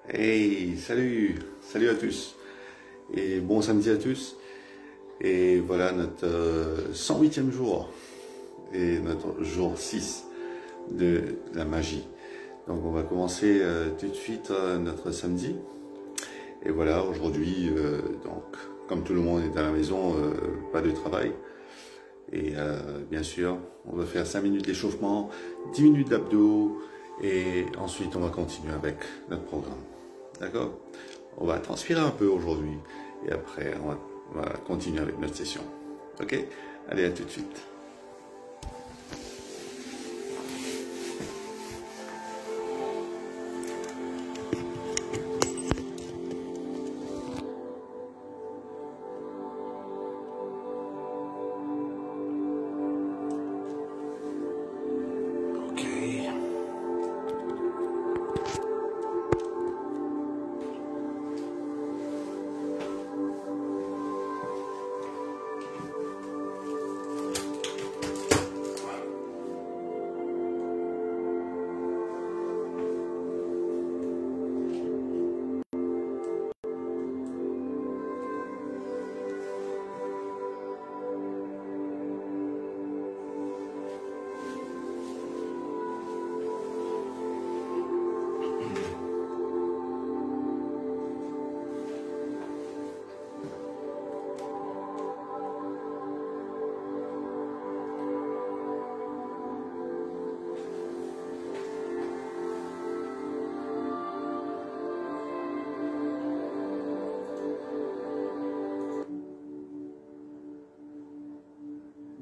Hey, salut à tous et bon samedi à tous. Et voilà notre 108e jour et notre jour 6 de la magie. Donc on va commencer tout de suite notre samedi. Et voilà, aujourd'hui, donc comme tout le monde est à la maison, pas de travail. Et bien sûr, on va faire 5 minutes d'échauffement, 10 minutes d'abdos et ensuite on va continuer avec notre programme. D'accord? On va transpirer un peu aujourd'hui et après on va continuer avec notre session. Ok? Allez, à tout de suite.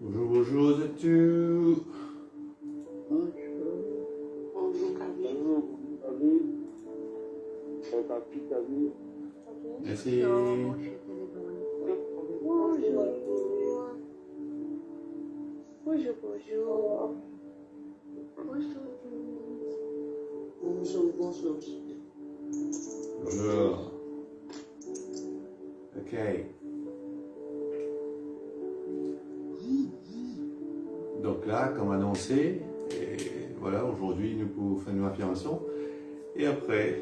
Bonjour à tous. Merci. Bonjour, bonjour. Bonjour, bonjour. Bonjour. Ok. Donc là, comme annoncé, et voilà, aujourd'hui nous pouvons faire une affirmation. Et après,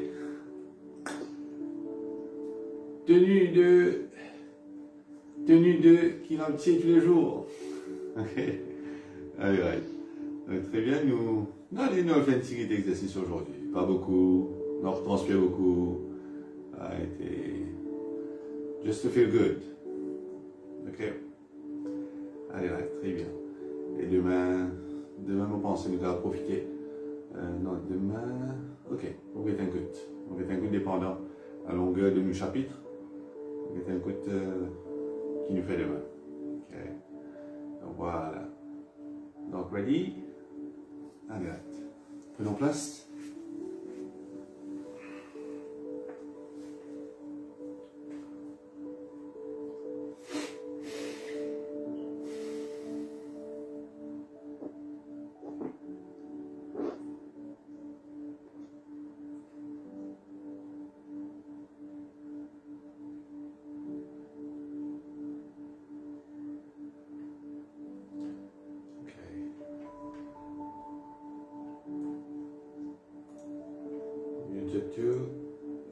tenue de qu'il entier tous les jours. Ok. Allez, right. Donc, très bien, nous allons faire une série d'exercices aujourd'hui. Pas beaucoup, on transpire beaucoup. Just to feel good. Ok. Allez, right, très bien. Et demain, on pense nous allons profiter. Non, demain, ok, on va être un coup dépendant à longueur de nos chapitres. On va être un coup qui nous fait demain. Ok. Donc voilà. Donc, ready? Allez, prenons place.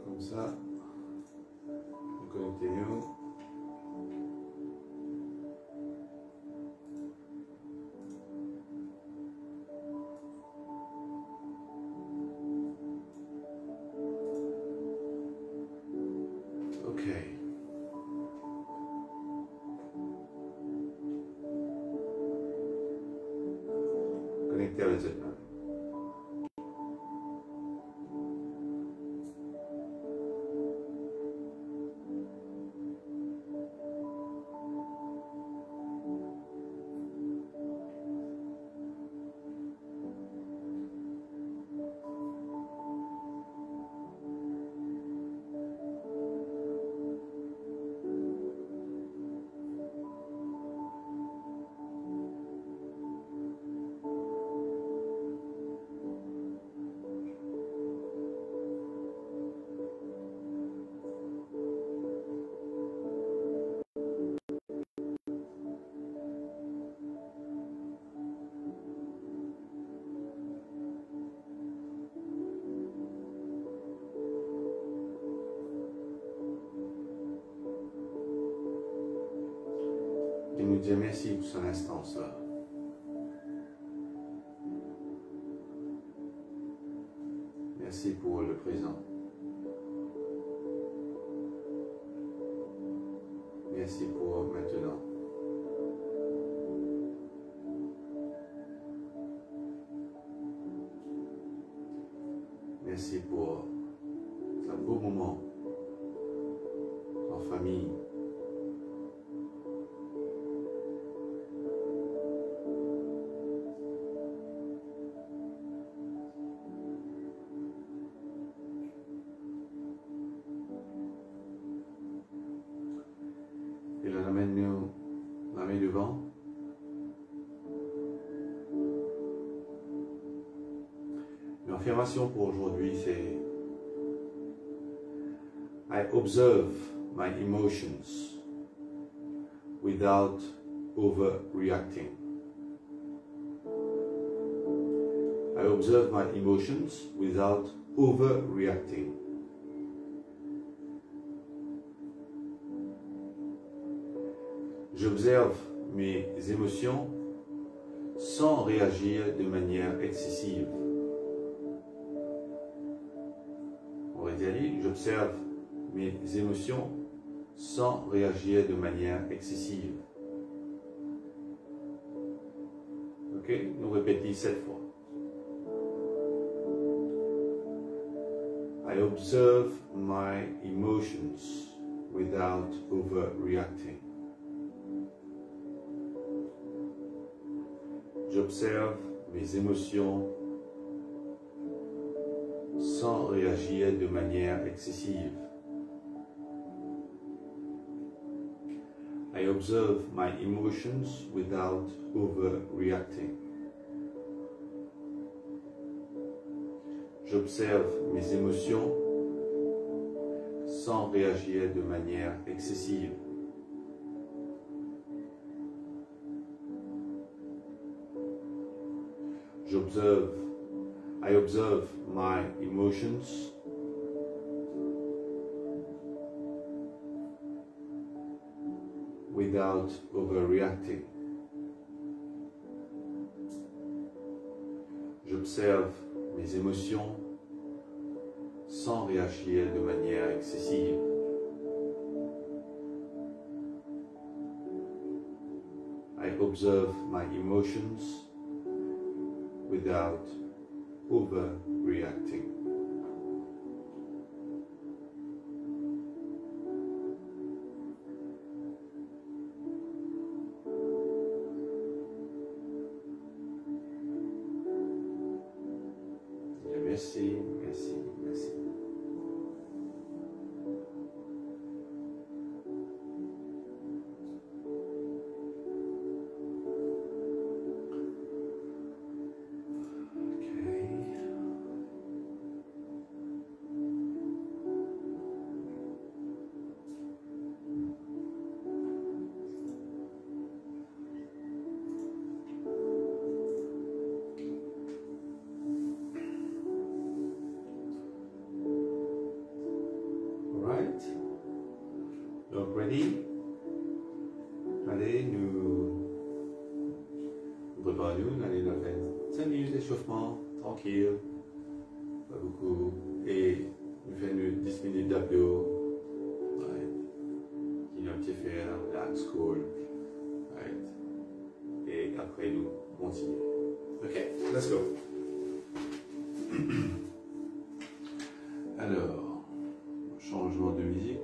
Comme ça, nous connectez-nous. Ok. Connecté à la Z. et nous dire merci pour son instance-là. Merci pour le présent. Merci pour maintenant. Merci pour un beau moment en famille. Et là, amène-nous la main devant. L'affirmation pour aujourd'hui, c'est I observe my emotions without overreacting. I observe my emotions without overreacting. J'observe mes émotions sans réagir de manière excessive. On va dire, j'observe mes émotions sans réagir de manière excessive. Ok, nous répétons 7 fois. I observe my emotions without overreacting. J'observe mes émotions sans réagir de manière excessive. I observe my emotions without overreacting. J'observe mes émotions sans réagir de manière excessive. I observe my emotions without overreacting. J'observe mes émotions sans réagir de manière excessive. I observe my emotions without overreacting. Merci, merci, merci. Donc, ready? Allez, nous préparons-nous, allez nous faire 5 minutes d'échauffement, tranquille, pas beaucoup, et nous faisons 10 minutes d'abdos, right? Qui nous un petit faire, relax, cool, right? Et après nous continuons. Ok, let's go. Alors, changement de musique.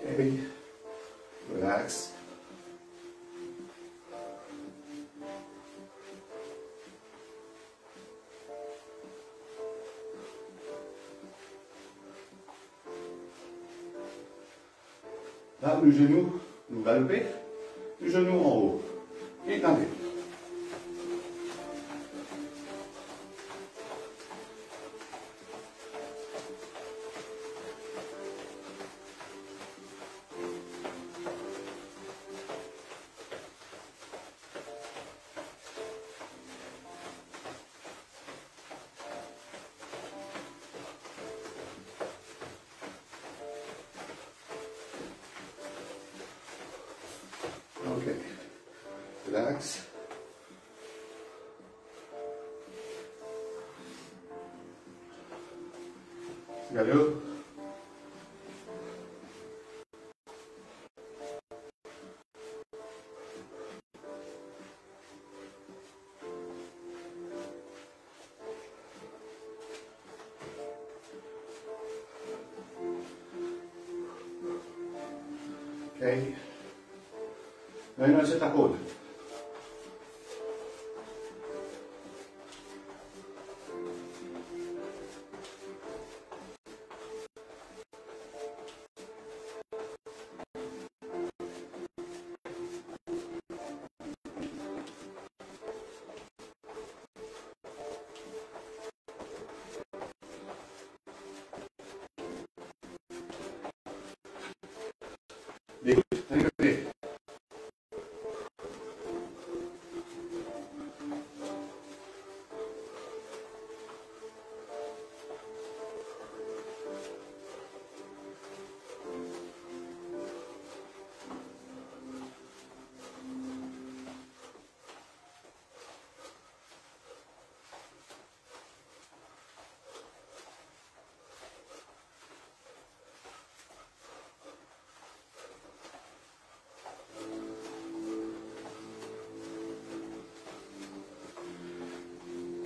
Okay. Relax. Là, le genou, nous galopez, le genou en haut. Et tendez. Ok. Relax. Galop. Ok. Maintenant, c'est ta côte. Écoute, d'un côté.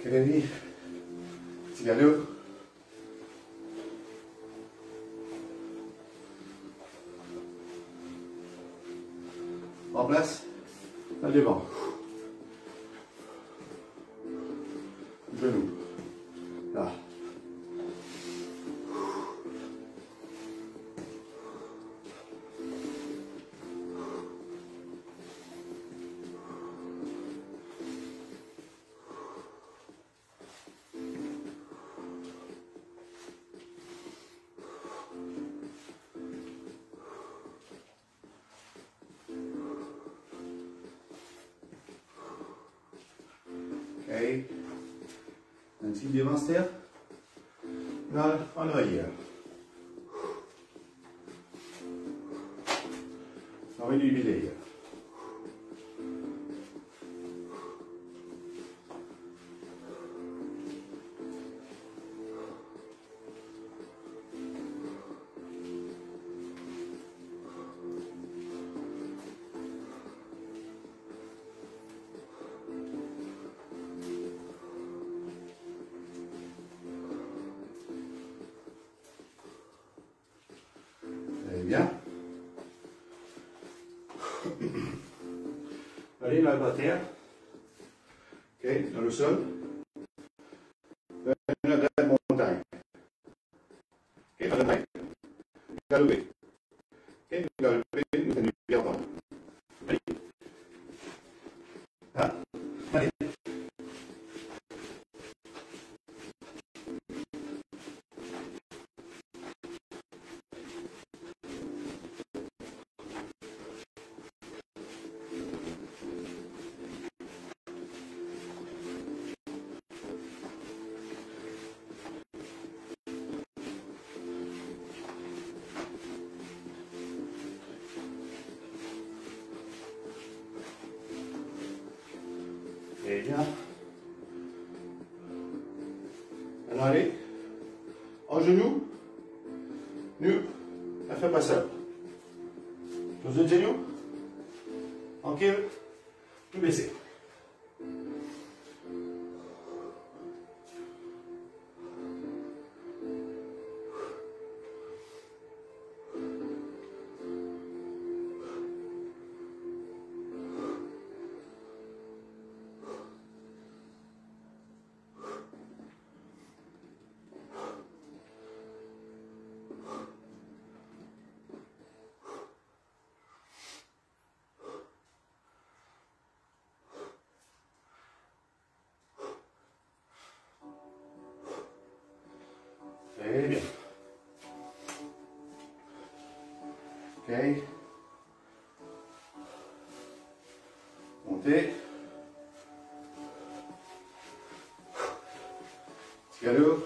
Ok. Petit galop. En place. Là devant. Genou. Là. Ok. Un petit démonstrateur. Là, en arrière. On va diviser. Bien. Allez, là, par terre. Ok, dans le sol. Une vraie montagne. Ok, dans le main. Galoper. Ok, galoper, nous tenons bien droit. Allez. Là. Allez. Et bien. Maintenant, allez. En genou. Nu. Ne fais pas ça. Dans un genou. Tranquille. Tout baisser. Très bien. Ok. Montez. Petit galop.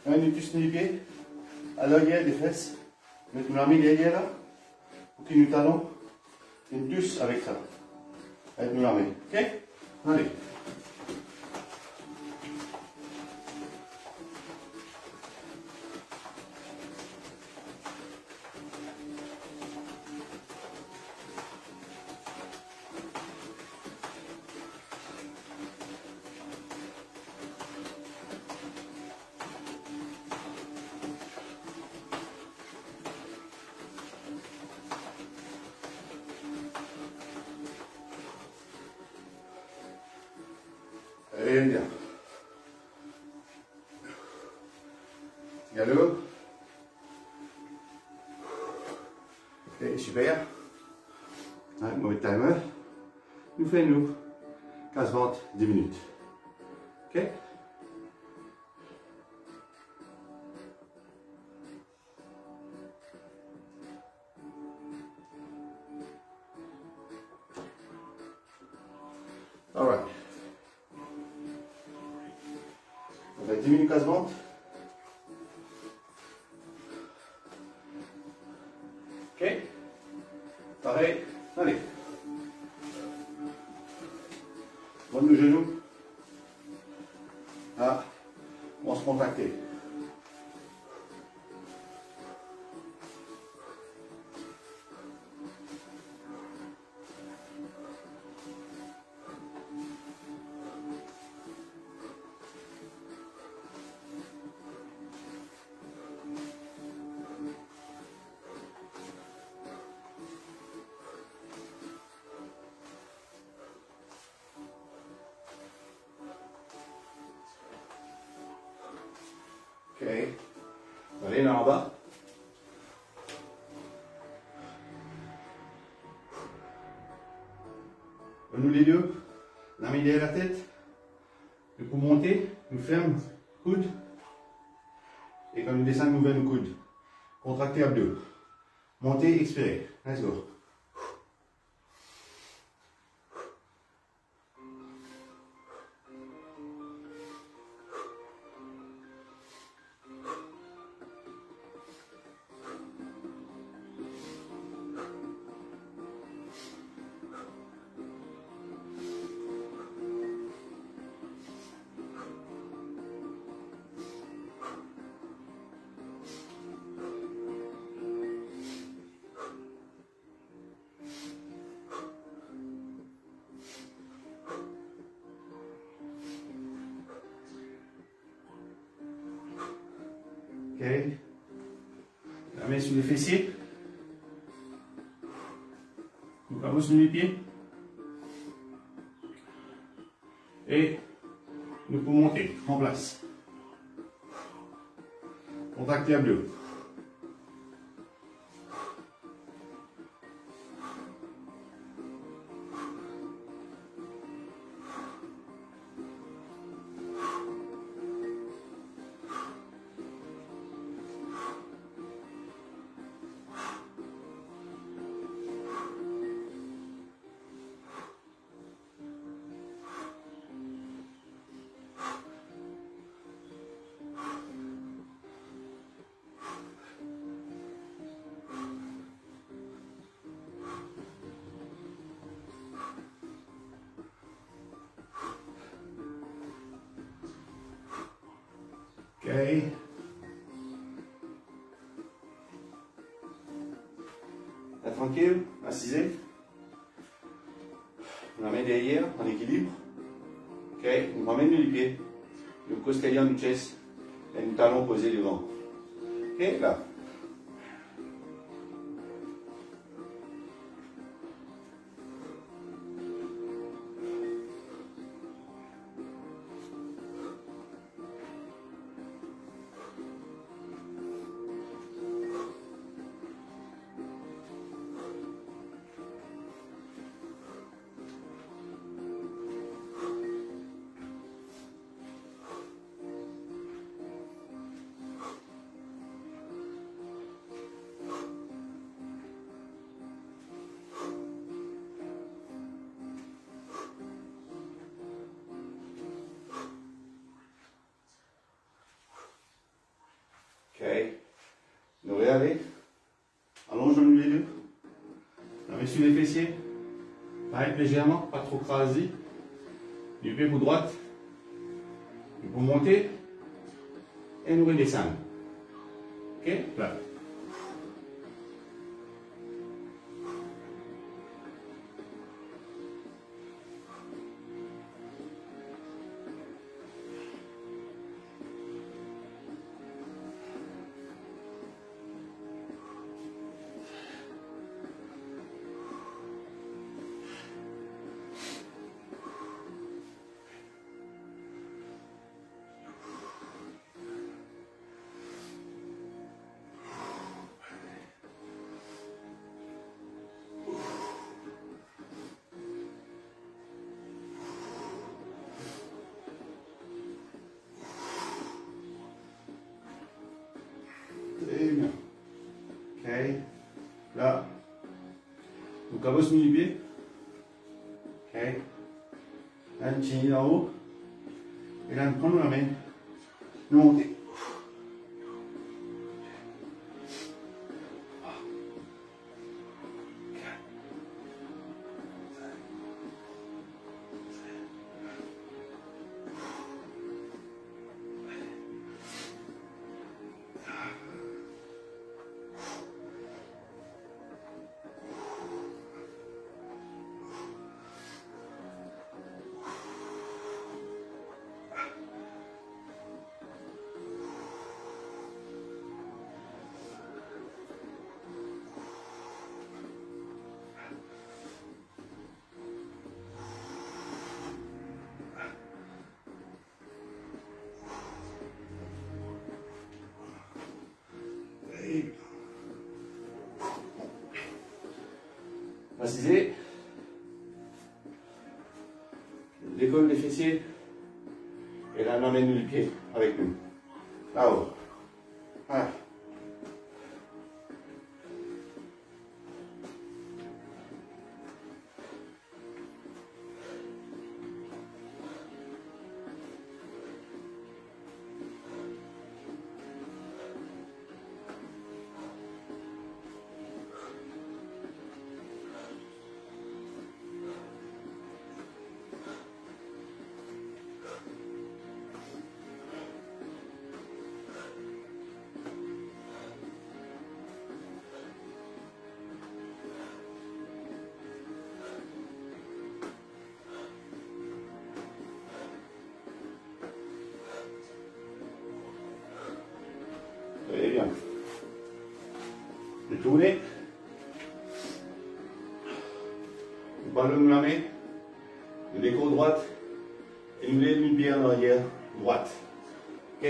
Un nutus les pieds, à l'arrière des fesses. Mettre la main derrière là, pour qu'il nous talons. Une douce avec ça. Avec nous la main. Ok? Allez. Très bien. Galop. Ok, super. Un mauvais timer. Nous faisons 15-20, 10 minutes. Ok? All right. On va 10 minutes 15-20. Ok? Pareil. Allez. Monte le genou. Ah, on se contracter. Ok. Allez, là en bas. Nous les deux, la main derrière la tête. Et pour monter, nous ferme, coude. Et quand nous descendons, nous ouvrons le coude. Contractez abdos. Montez, expirez. Let's go. Ok. La main sur les fessiers. Nous avons sur les pieds. Et nous pouvons monter en place. Contractez abdos. Ok. Là, tranquille, assisez. La main derrière, en équilibre. Ok, on ramène les pieds. Le costelion du chest. Et nous talons posés devant. Ok, là. genoux les deux. La main sur les fessiers. Pareil, légèrement, pas trop crasé. Du pied pour droite. Et pour monter. Et nous redescendre. Ok? Là. Très bien. Ok. Là. Donc, à votre milieu. Ok. Là, une chenille en haut. Et là, nous prenons la main. Nous montons. Assisez. Décolle les fessiers. Et là, on emmène le pied avec nous. Là-haut. Voilà. Très bien. Détournez. Vous ballonnez la main. Le déco droite. Et nous levez une pied en arrière droite. Ok.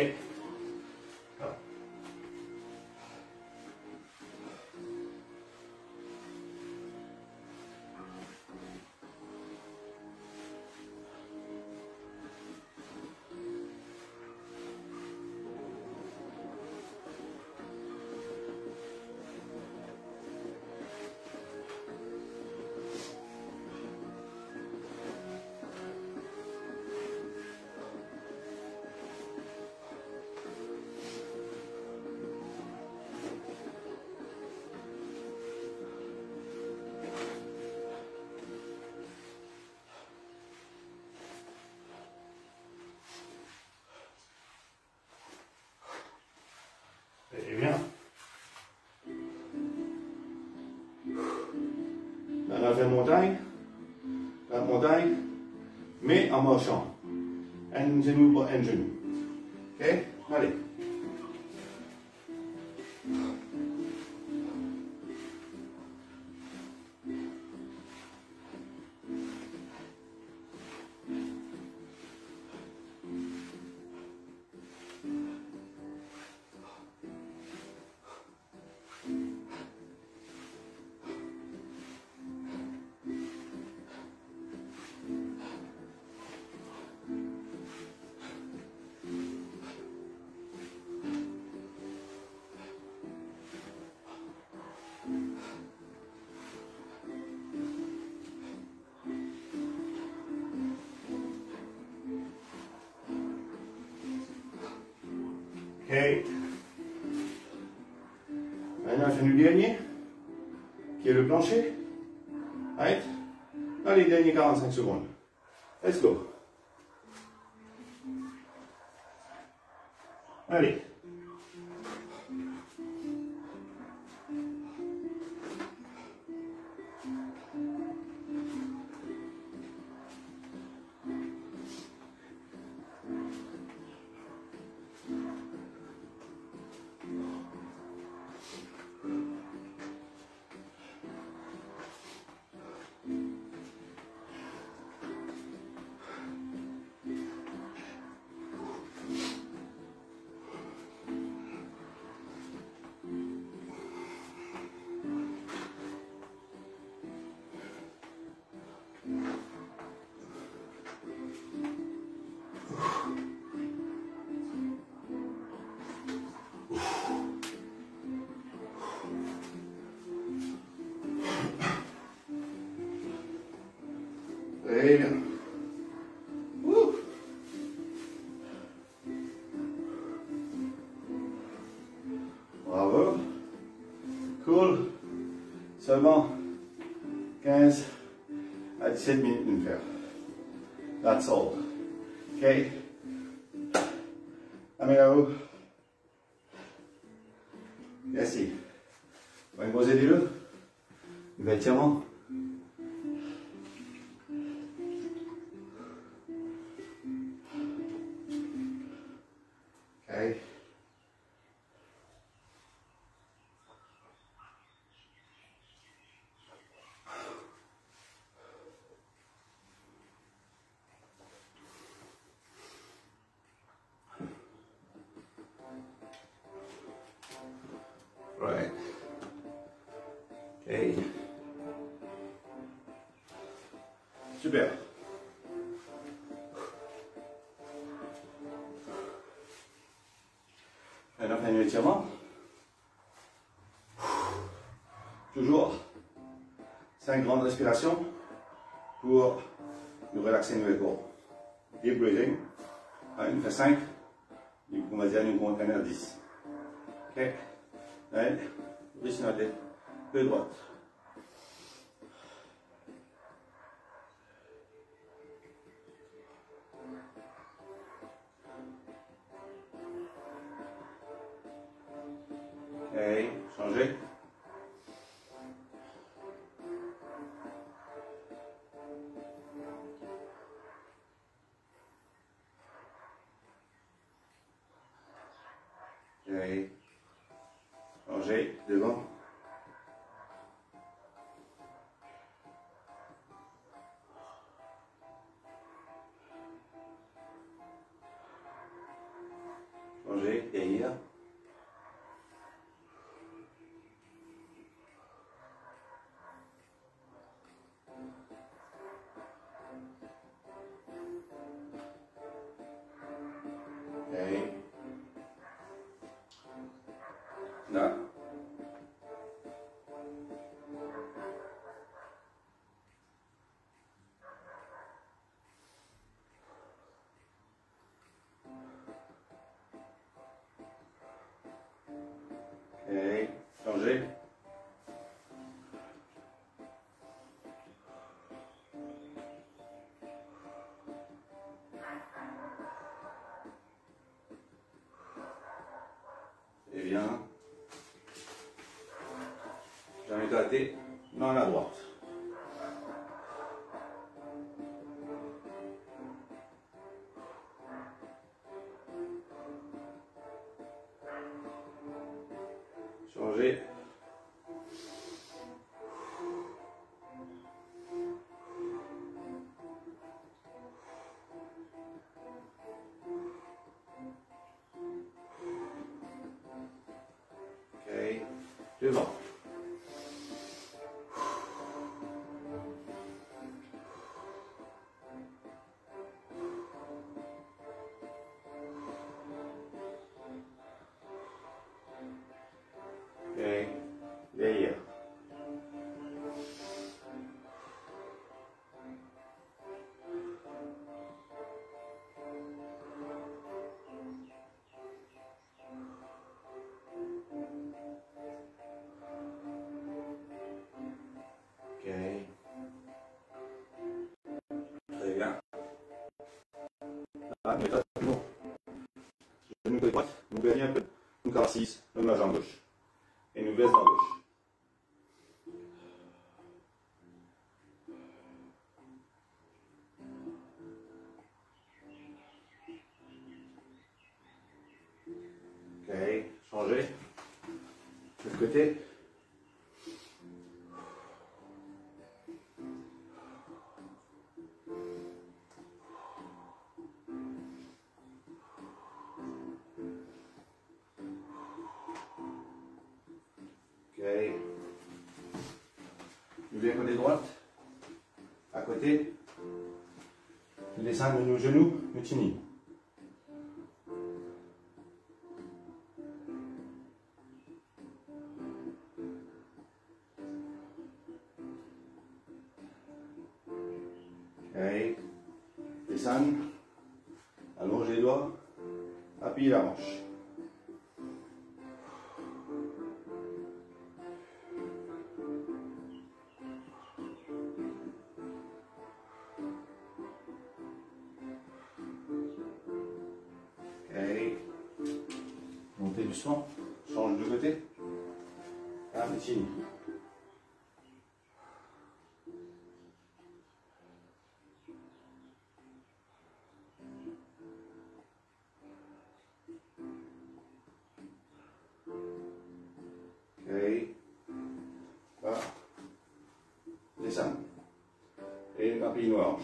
Très bien. Là, on a fait montagne. La montagne, mais en marchant. Un genou pour un genou. Ok? Allez. Ok. Maintenant, c'est le dernier. qui est le plancher. Right? Dans les derniers 45 secondes. Let's go. Allez. Très bien. Bravo. Cool. Seulement 15 à 17 minutes de faire. That's all. Ok. Amène à vous. Merci. On va poser les deux. Du étirement. Okay. Right. Okay. Super. Alors, un étirement. Toujours 5 grandes respirations pour nous relaxer nos épaules. Deep breathing. On fait 5. On va dire nous compte 1 à 10. Ok. Allez, risque notre tête. Peu droite. Ok, changez. Ok, changez, devant. Changez, derrière. Ok. Là. Ok, changez. Et bien. J'en ai gratté dans la droite. Changez. Ok, devant. assise, le ma jambe gauche. Et nous baisse dans gauche. Ok, changez. De l'autre côté. Nous viens côté droite, à côté, nous descendons nos genoux, nous tenons. Ok, descendre, allonge les doigts, appuie la hanche. Montez doucement, change de côté. Un petit. Ok. Là. Descendre. Et appuie nos hanches.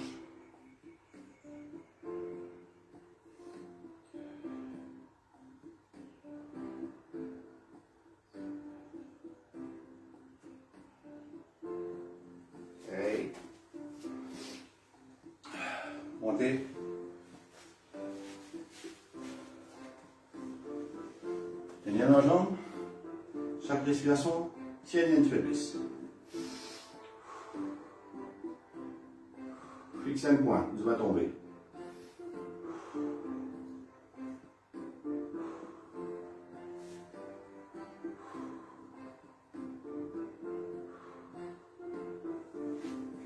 Montez. Tenir la jambe. Chaque respiration, tiens une faiblesse. Fixe un point, vous va tomber.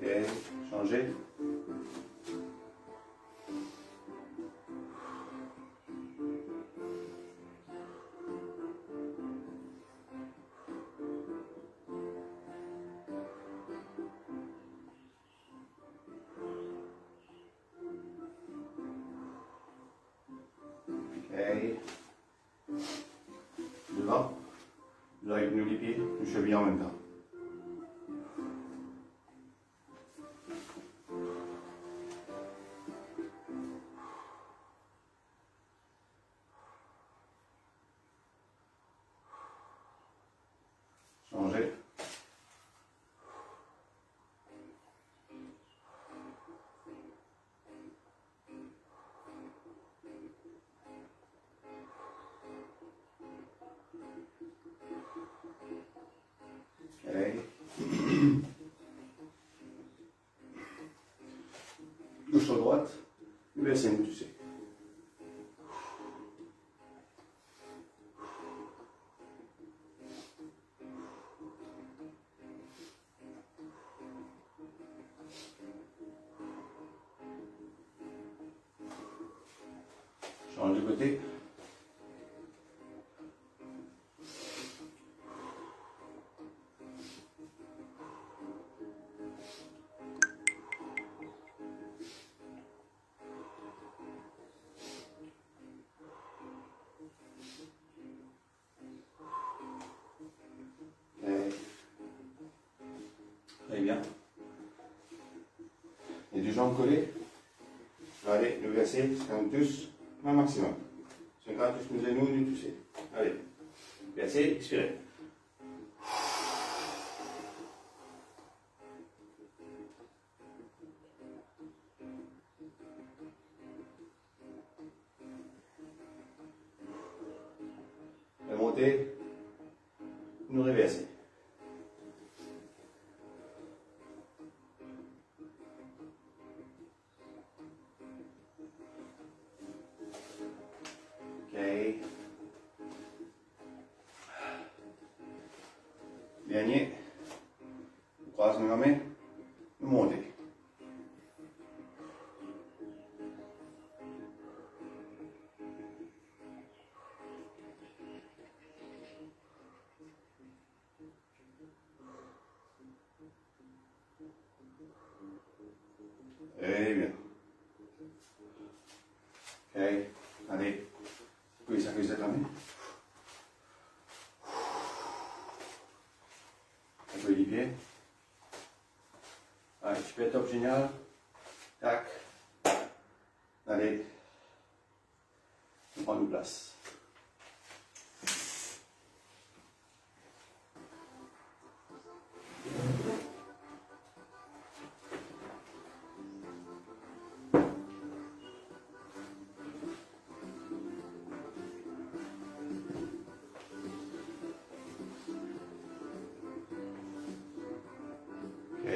Ok, changez. Ok. Devant. Vous arrivez nous les pieds, nous chevilles en même temps. Changez. Gauche à droite, baissez-nous, tu sais. Change de côté. Très bien. Les deux jambes collées. Allez, le verser, c'est un tous, un maximum. C'est un tous nous et nous tousser. Allez, versez, expirez. Remontez, nous reversez. Dernier, croise nos mains, nous montez. Très bien. Ok, allez, puis ça fait cette année. Un peu les pieds. Allez, super top, génial. Tac. Allez, on prend une place. Ok,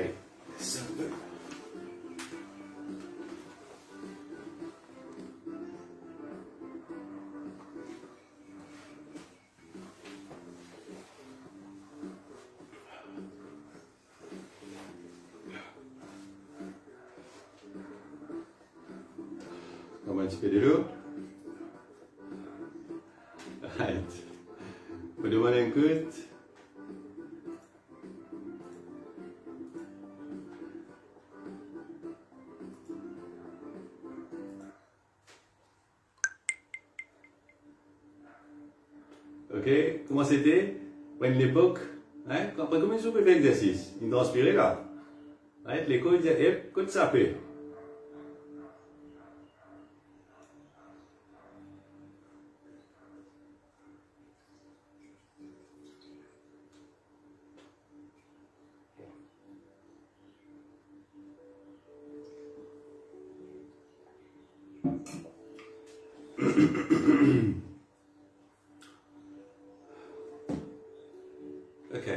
ça un peu. On va un petit peu de l'eau. Right. On demande un coup. Ok, comment c'était? À l'époque, hein? Comment ils ont fait l'exercice? Ils transpiraient là. Right? Les coachs disaient, eh, coach ça fait. Ok.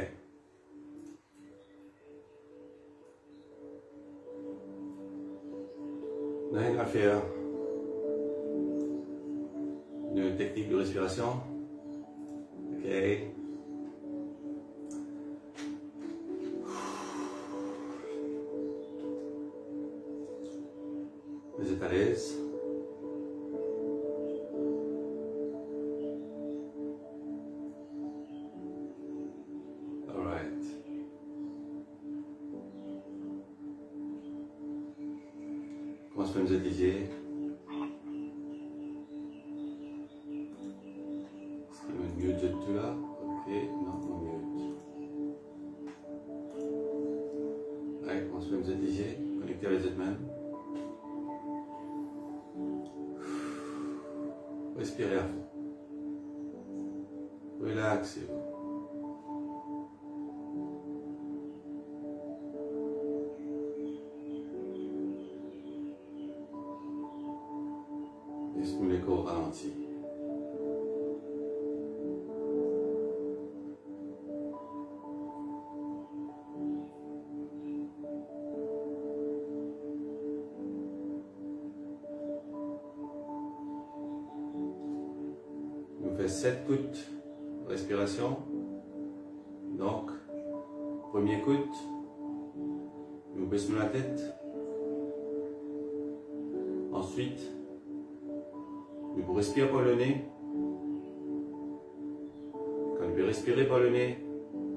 On a rien à faire. Une technique de respiration. Ok. Vous êtes à l'aise. Alright. Comment se fait vous disiez? Est-ce qu'il y a une mute de tout là? Ok, non, non mute. Ouais, comment se fait vous disiez? Connecté avec vous-même. Respirez à fond. Relaxez-vous. Laissez-nous les corps ralentis. On fait 7 coups de respiration. Donc, premier coup, nous baissons la tête. Ensuite, nous respirons par le nez. Quand nous respirons par le nez,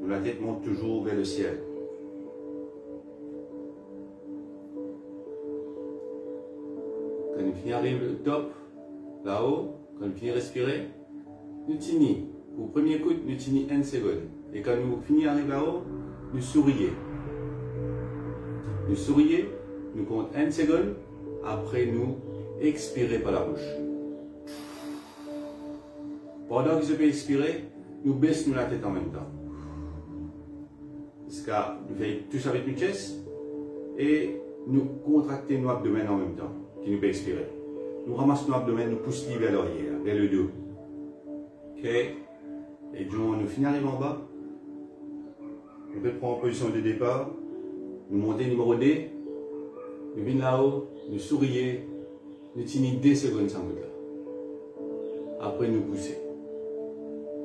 la tête monte toujours vers le ciel. Quand nous finissons arrive au top, là-haut, quand nous finissons de respirer, nous tenons. Au premier coup, nous tenons 1 seconde. Et quand nous finissons arrive là-haut, nous sourions. Nous sourions, nous comptons 1 seconde, après nous expirons par la bouche. Pendant que je peux expirer, nous baissons la tête en même temps. Parce que nous faisons tout ça avec notre chest et nous contractons nos abdomen en même temps, qui nous peut expirer. Nous ramassons nos abdomen, nous poussons vers l'arrière, vers le dos. Ok? Et donc, nous finissons arriver en bas. On peut prendre en position de départ. Nous montons numéro 2. Nous venons là-haut, nous sourions. Nous tenons 2 secondes sans bout là. Après, nous poussons.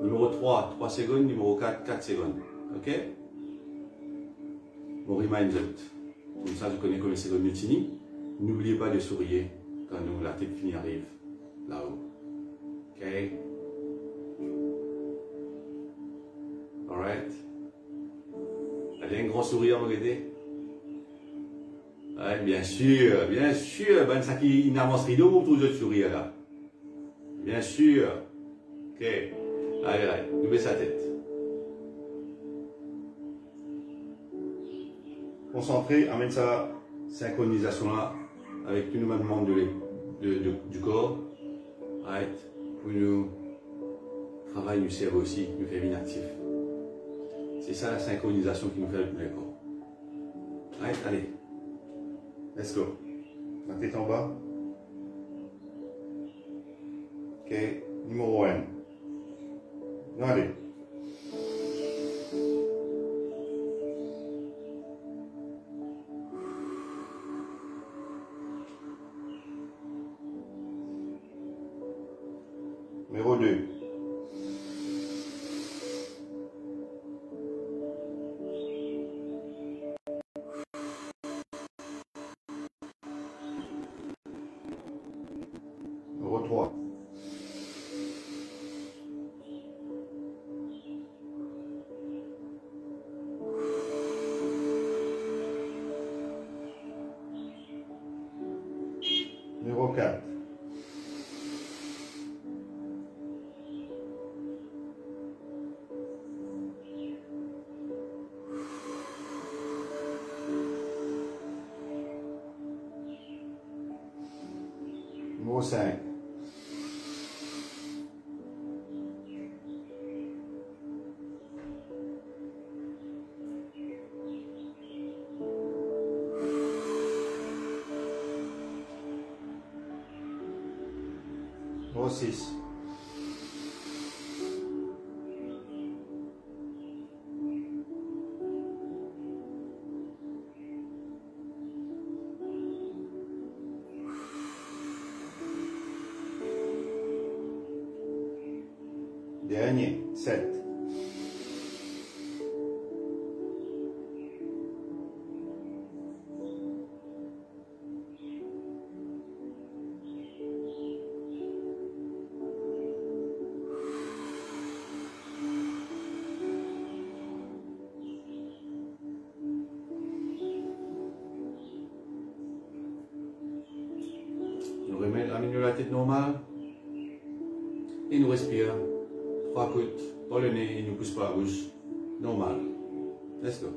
Numéro 3, 3 secondes. Numéro 4, 4 secondes. Ok? On remind it. Comme ça, je connais combien de secondes nous tenons. N'oubliez pas de sourire quand nous, la tête finie arrive là-haut. Ok? Alright? Allez, un grand sourire, regardez. Ouais, bien sûr. Ben, ça qui une avance rideau pour tous les sourire là. Bien sûr. Ok. Allez, nous baissons la tête. Concentré, amène sa synchronisation là avec tous les mouvements du corps. Right. Pour nous travailler du cerveau aussi, nous fait inactif. C'est ça la synchronisation qui nous fait le corps. Right. Allez. Let's go. La tête en bas. Ok. Numéro 1. Allez. Numéro 2. Numéro 3. Numéro 4. Numéro 5. Numéro 6. Dernier, 7. Nous remettons la tête normale et nous respirons. 3 coudes par le nez et nous pousse par la bouche. Normal. Let's go.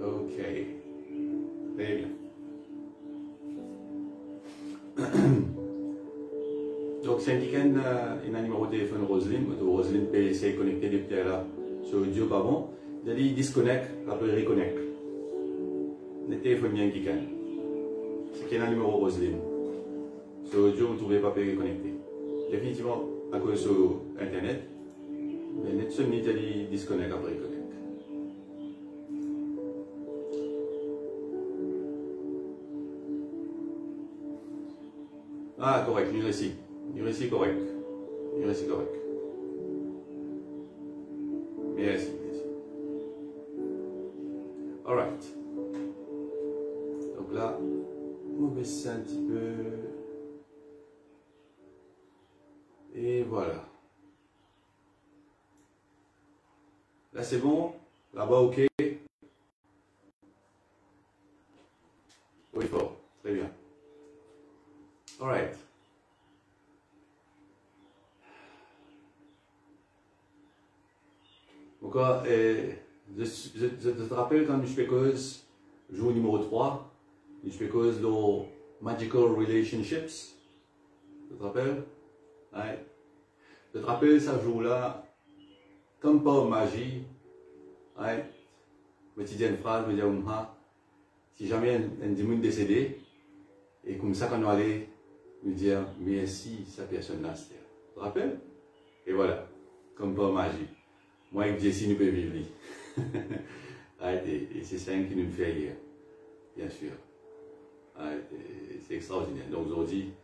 Ok. Très bien. Donc, c'est indiqué un numéro de téléphone Roselyne. Roselyne peut essayer de connecter depuis là sur audio, pas bon. Il a dit disconnect, après reconnect. Le téléphone bien qui gagne. C'est un numéro Roselyne. Sur audio, vous ne trouvez pas peut reconnecter. Définitivement, à cause sur Internet, mais net seul il a dit disconnect, après reconnect. Ah, correct, numérique. Numérique correct. Numérique correct. Merci, merci. Alright. Donc là, on baisse un petit peu. Et voilà. Là, c'est bon. Là-bas, ok. Oui, fort. Très bien. Alright. Donc, je te rappelle quand je fais cause, jour numéro 3, je fais cause de Magical Relationships. Tu te rappelles? Ouais. Je te rappelle ce jour-là, comme pas magie, ouais. Quotidienne phrase, je me dis, si jamais un démon décédé, et comme ça, quand on allait nous dire merci, sa personne-là, tu te rappelles? Et voilà, comme pas magie. Moi, avec Jessie, nous pouvons vivre. Et c'est ça qui nous fait rire, bien sûr. C'est extraordinaire. Donc aujourd'hui,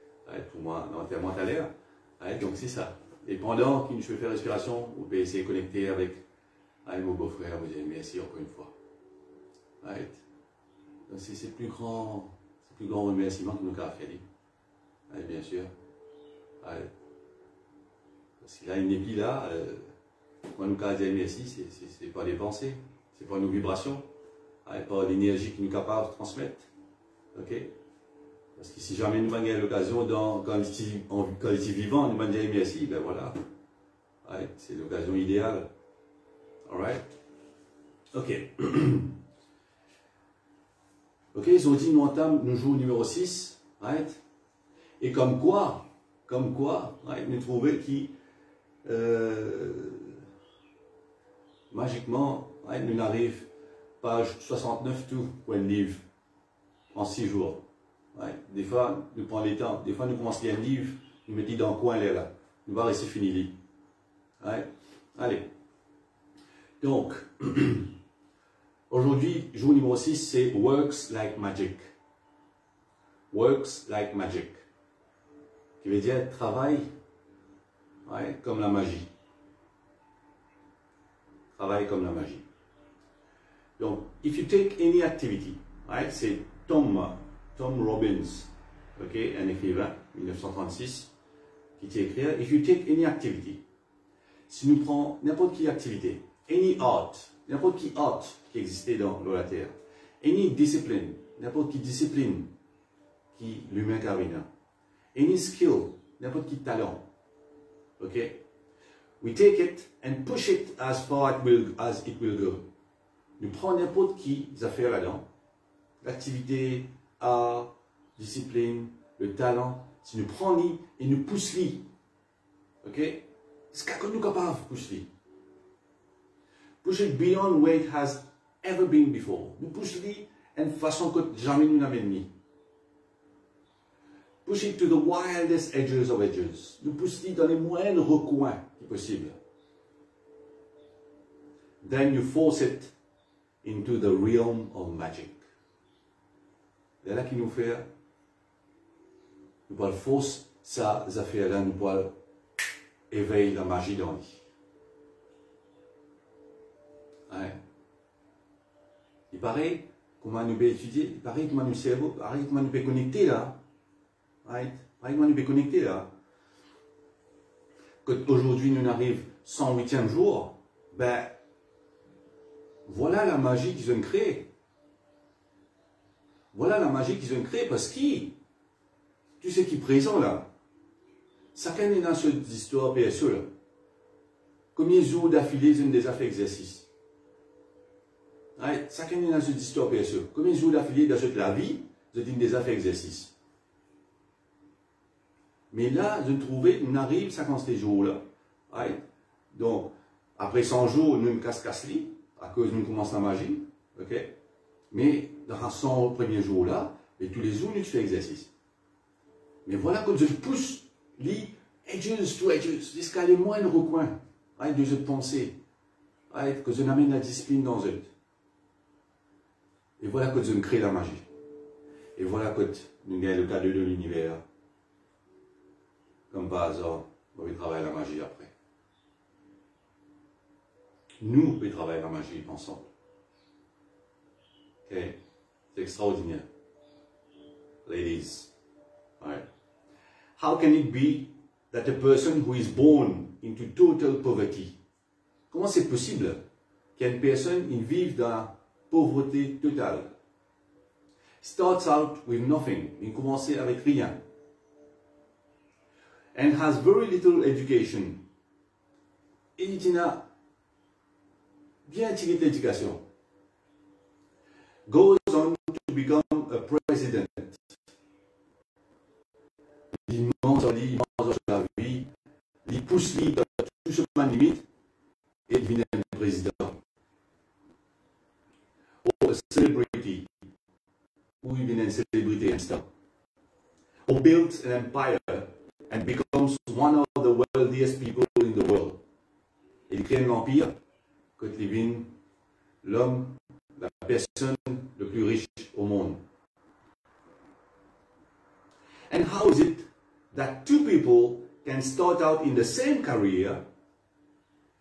Pour moi, l'enterrement à l'air. Donc c'est ça. Et pendant que je fais respiration, vous pouvez essayer de connecter avec mon beau-frère, vous dites merci encore une fois. Donc c'est le plus grand remerciement que nous avons fait. Bien sûr. Parce qu'il y a une épi là, moi nous avons dit merci, c'est pas des pensées, c'est pas nos vibrations, pas l'énergie que nous sommes capables de transmettre. Ok? Parce que si jamais nous avons l'occasion, quand il est vivant, nous avons dit merci, ben voilà. C'est l'occasion idéale. Alright? Ok. Ok, ils ont dit nous entame le jour numéro 6. Right? Et comme quoi, nous trouvons qui magiquement, nous arrive page 69 tout pour un livre en 6 jours. Des fois, nous prenons les temps, des fois nous commençons un livre, nous mettons dans le coin là, nous va rester fini. Allez. Donc, aujourd'hui, jour numéro 6, c'est Works Like Magic. Works Like Magic. Qui veut dire travail comme la magie. Travail comme la magie. Donc, if you take any activity, c'est Tom Robbins, un écrivain, 1936, qui t'a écrit, if you take any activity, si nous prenons n'importe quelle activité, any art, n'importe qui art qui existait dans la Terre, any discipline, n'importe qui discipline qui l'humain carvina, any skill, n'importe qui talent, we take it and push it as far as it will go. Nous prenons n'importe qui affaires là-dedans, l'activité, art, discipline, le talent, si nous prenons et nous poussons, c'est qu'on nous capable de pousser. Push it beyond where it has ever been before. Nous poussons de façon que jamais nous n'avons mis. Push it to the wildest edges of edges. Nous poussons dans les moindres recoins qui possible. Then you force it into the realm of magic. C'est là qui nous fait, nous pouvons forcer ces affaires-là, nous pouvons éveiller la magie dans nous. Il paraît comment nous peut étudier, il paraît comment nous cerveau, il paraît comment nous peut connecter là. Il paraît comment nous peut connecter là. Qu'aujourd'hui nous arrive 108e jour, ben voilà la magie qu'ils ont créée. Voilà la magie qu'ils ont créée parce que tu sais qui est présent là. Chacun est dans cette histoire PSE là. Combien de jours d'affilée ils ont déjà fait exercice? Chacun est dans cette histoire PSE. Combien de jours d'affilée dans la vie ils ont déjà fait exercice? Mais là, je trouvais, on arrive 50 jours là. Donc, après 100 jours, nous nous casse li à cause nous commence la magie. Mais dans 100 premiers jours là, et tous les jours, nous faisons exercice. Mais voilà que je pousse les edges to edges, jusqu'à les moindres recoins de cette pensée, que je n'amène la discipline dans eux. Et voilà que je crée la magie. Et voilà que nous avons le cadeau de l'univers. Comme par hasard, on va travailler la magie après. Nous, on peut travailler la magie ensemble. C'est extraordinaire. Ladies. How can it be that a person who is born into total poverty, comment c'est possible qu'une personne vive dans la pauvreté totale, starts out with nothing, il commence avec rien, and has very little education, et il n'a bien tiré l'éducation, goes on to become a president. Il mange la vie, il pousse dans tout ce man limite et il devient un président. Or a celebrity, ou il devient une célébrité instant. Or builds an empire and becomes one of the wealthiest people in the world. Il crée un empire que il devient l'homme, la personne le plus riche au monde. And how is it that two people can start out in the same career.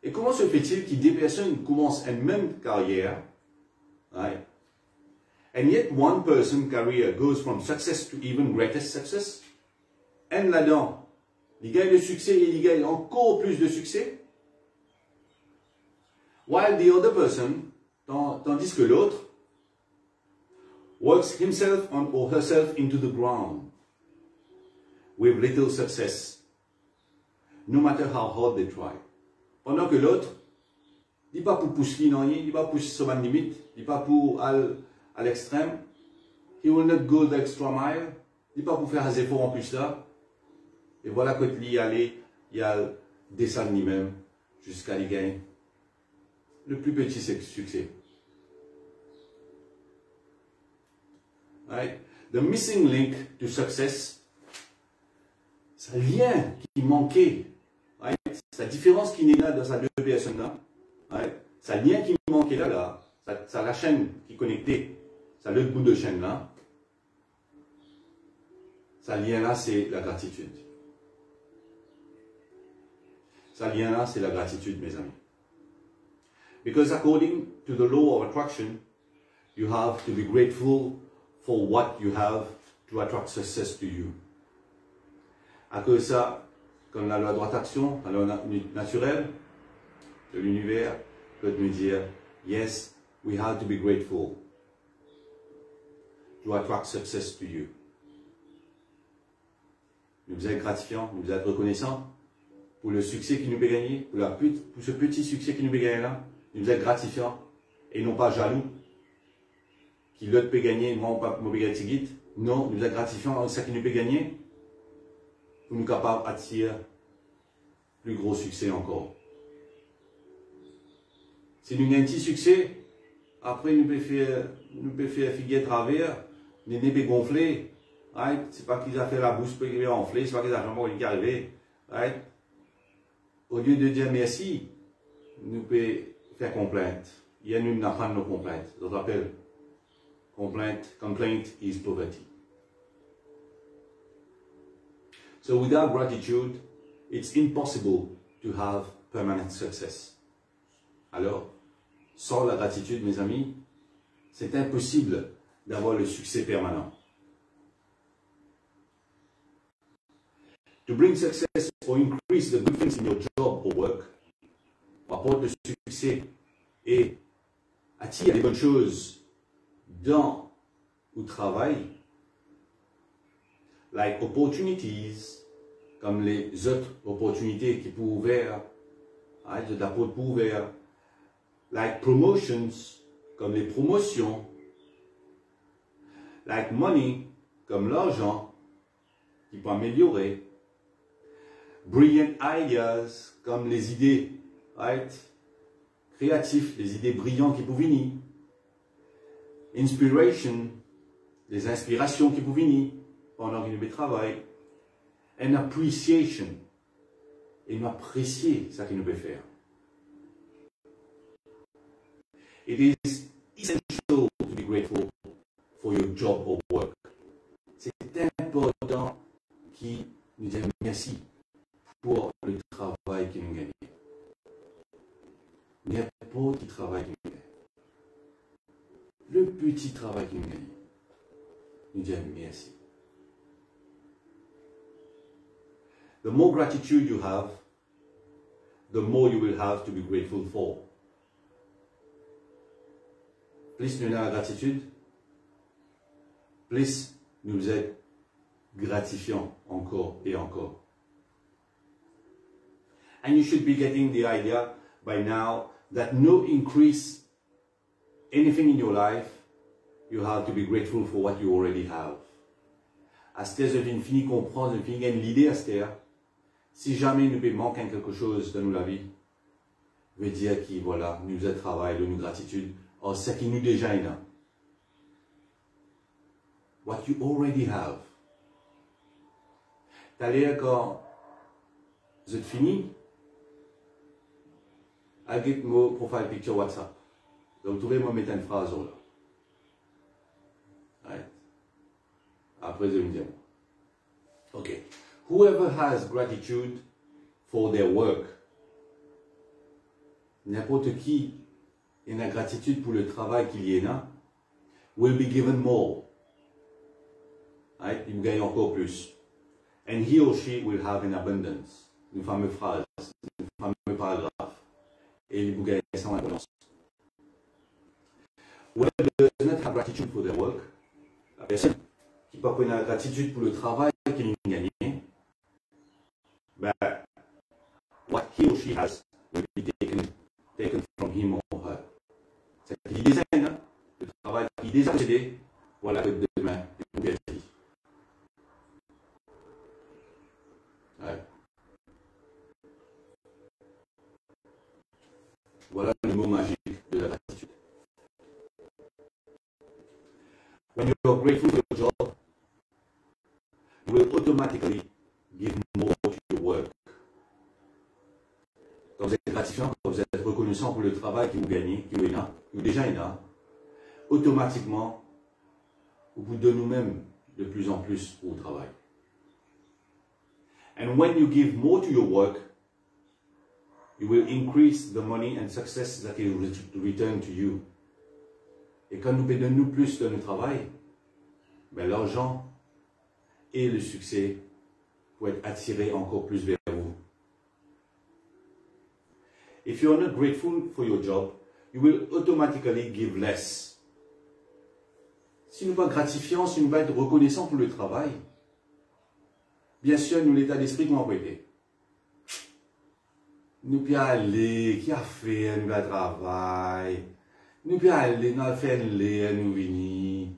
Et comment se fait-il que deux personnes commencent une même carrière, right? And yet one person's career goes from success to even greater success. Et là-dedans, il gagne le succès et il gagne encore plus de succès. While the other person, tandis que l'autre, works himself or herself into the ground with little success, no matter how hard they try. Pendant que l'autre, il n'est pas pour pousser l'inanier, il n'est pas pour sur la limite, il n'est pas pour aller à l'extrême. He will not go the extra mile. Il n'est pas pour faire des efforts en plus là. Et voilà que lui aller, il a descendre lui-même jusqu'à lui gagner le plus petit succès. Right? The missing link to success, c'est le lien qui manquait. Right? C'est la différence qui n'est là dans ces deux personnes-là. Right? C'est le lien qui manquait là. C'est la chaîne qui est connectée. C'est le bout de chaîne là. Ce lien-là, c'est la gratitude. Ce lien-là, c'est la gratitude, mes amis. Because according to the law of attraction, you have to be grateful for what you have to attract success to you. À cause de ça, comme la loi d'attraction, la loi naturelle de l'univers, peut me dire, yes, we have to be grateful to attract success to you. Nous devons être gratifiants, nous devons être reconnaissants pour le succès qui nous peut gagner, pour ce petit succès qui nous peut gagner là. Nous devons être gratifiants et non pas jaloux. Qui l'autre peut gagner, moi, pas moi, gagner. Non, nous devons être gratifiants dans ce qui nous peut gagner pour nous capables d'attirer plus gros succès encore. Si nous avons un petit succès, après nous pouvons faire figuer de travers, nous pouvons gonfler. Right? C'est pas qu'ils ont fait la bouche pour qu'ils enfler, c'est pas qu'ils ont fait qui arrivé. Right? Au lieu de dire merci, nous pouvons faire complainte. Il y a une affaire de nos complaintes. Je rappelle, complaint is poverty. So without gratitude, it's impossible to have permanent success. Alors, sans la gratitude, mes amis, c'est impossible d'avoir le succès permanent. To bring success or increase the good things in your job or work, apporter le succès et attirer les bonnes choses dans le travail, like opportunities, comme les autres opportunités qui peuvent ouvrir, de la porte pour ouvrir, like promotions, comme les promotions, like money, comme l'argent, qui peut améliorer, brilliant ideas, comme les idées, créatifs, les idées brillantes qui peuvent venir, inspiration, les inspirations qui peuvent venir pendant qu'il travaille, and appreciation, et nous apprécier ce qu'il nous peut faire. It is essential to be grateful for your job or work. C'est important qu'il nous dise merci pour le travail qu'il nous gagne. N'importe quel travail qu'il nous gagne. Le petit travail qu'il nous gagne. Nous disons merci. The more gratitude you have, the more you will have to be grateful for. Plus nous avons la gratitude, plus nous êtes gratifiants encore et encore. And you should be getting the idea by now that no increase anything in your life, you have to be grateful for what you already have. Astère, je viens de finir comprendre, je viens de gagner l'idée, Astère. Si jamais nous manquons quelque chose dans la vie, veut dire que voilà, nous avons travail, nous gratitude, or ce qui nous déjà là. What you already have. C'est-à-dire quand vous êtes fini, allez mon profile picture WhatsApp. Donc, vous trouvez moi mettre une phrase là. Ouais. Après, je vais me dire. Ok. Whoever has gratitude for their work, n'importe qui a la gratitude pour le travail qu'il y a, will be given more. Right? Il gagne encore plus. And he or she will have an abundance. Une fameuse phrase, un fameux paragraphe. Et il vous gagne sans abondance. Whoever does not have gratitude for their work, la personne qui n'a pas la gratitude pour le travail qu'il a gagné, ben, what he or she has will be taken from him or her. C'est ce qu'il désigne, hein? Le travail qu'il déjà possédé, voilà que demain, il vous gagne. Ouais. Voilà le mot magique de la gratitude. When you are grateful for your job, you will automatically give more to your work. Quand vous êtes gratifiant, quand vous êtes reconnaissant pour le travail que vous gagnez, que vous avez, ou déjà il a, automatiquement, vous donnez même de plus en plus au travail. And when you give more to your work, you will increase the money and success that will return to you. Et quand nous donnons plus de notre travail, ben l'argent et le succès vont être attirés encore plus vers vous. If you are not grateful for your job, you will automatically give less. Si nous ne sommes pas gratifiants, si nous ne sommes pas être reconnaissants pour le travail, bien sûr, nous l'état d'esprit qu'on a prêté. Nous pouvons aller, qui a fait, nous le travail. Nous pouvons aller, nous faire les, nous venir.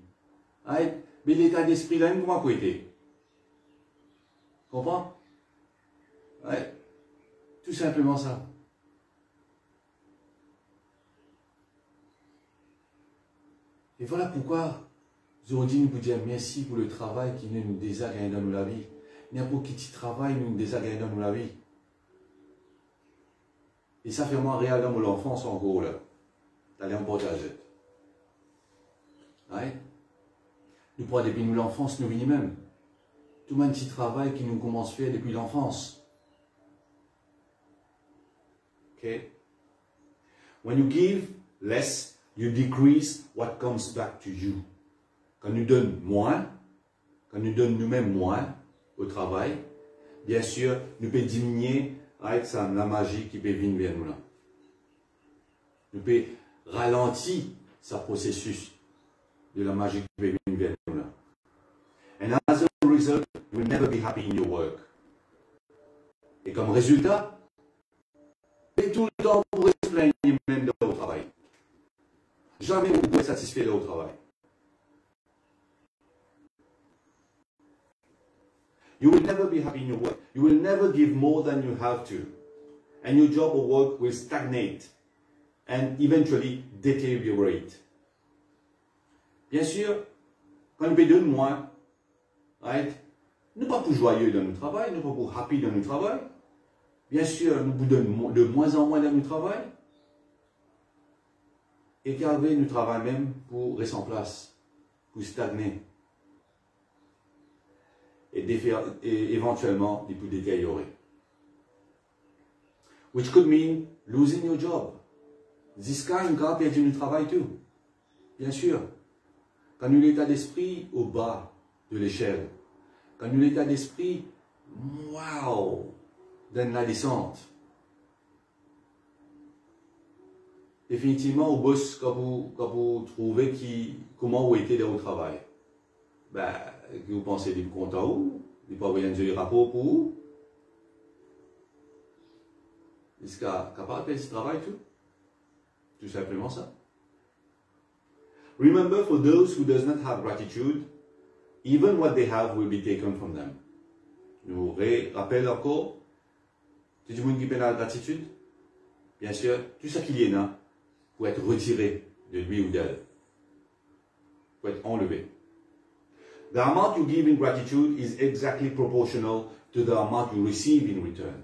Mais l'état d'esprit là, nous comment prêter. Comprends? Ouais. Tout simplement ça. Et voilà pourquoi aujourd'hui nous pouvons dire merci pour le travail qui nous désagréable dans la vie. N'importe qui travaille nous désagréable dans la vie. Et ça fait moins réel dans l'enfance encore là. D'aller en portage. Ouais. Nous prenons depuis nous l'enfance, nous venons même. Tout le petit travail qui nous commence à faire depuis l'enfance. Okay? When you give less, you decrease what comes back to you. Quand nous donnons moins, quand nous donnons nous-mêmes moins au travail, bien sûr, nous pouvons diminuer avec ça, la magie qui peut venir vers nous là. Nous pouvons ralentir ce processus de la magie qui peut venir vers nous là. And as a result, you will never be happy in your work. Et comme résultat, vous pouvez tout le temps vous plaindre même de votre travail. Jamais vous pouvez être satisfait de votre travail. You will never be happy in your work. You will never give more than you have to. And your job or work will stagnate and eventually deteriorate. Bien sûr, quand nous donnons moins, right, nous ne sommes pas plus joyeux dans notre travail, nous ne sommes pas plus happy dans notre travail. Bien sûr, nous vous donnons de moins en moins dans notre travail. Et qu'avec nous travaillons même pour rester en place, pour stagner. Et éventuellement, il peut détériorer. Which could mean losing your job. This kind of perdu le travail tout. Bien sûr. Quand nous l'état d'esprit au bas de l'échelle, quand nous l'état d'esprit, wow, dans la descente. Définitivement, au boss, quand vous trouvez comment vous étiez dans votre travail, ben, vous pensez qu'il est content ou il pas envoyer un rapport pour vous. Est-ce qu'il est capable de faire ce travail tout? Tout simplement ça. Remember, for those who does not have gratitude, even what they have will be taken from them. Nous rappelle encore, tout le monde qui paie la gratitude, bien sûr, tout ce qu'il y en a pour être retiré de lui ou d'elle, pour être enlevé. The amount you give in gratitude is exactly proportional to the amount you receive in return.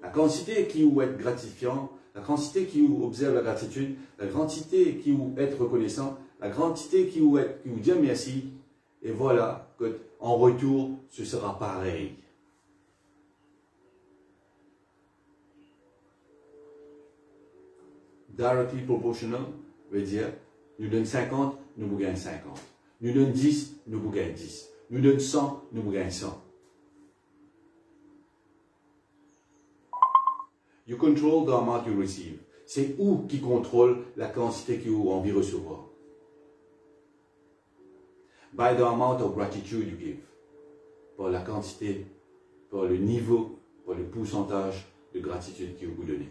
La quantité qui vous est gratifiant, la quantité qui vous observe la gratitude, la quantité qui vous est reconnaissant, la quantité qui vous dit merci, et voilà, que en retour, ce sera pareil. directly proportional veut dire, nous donne 50, nous vous gagnons 50. Nous donne 10, nous vous gagnons 10. Nous donne 100, nous vous gagnons 100. You control the amount you receive. C'est où qui contrôle la quantité que vous avez envie de recevoir. By the amount of gratitude you give. Par la quantité, par le niveau, par le pourcentage de gratitude que vous donnez.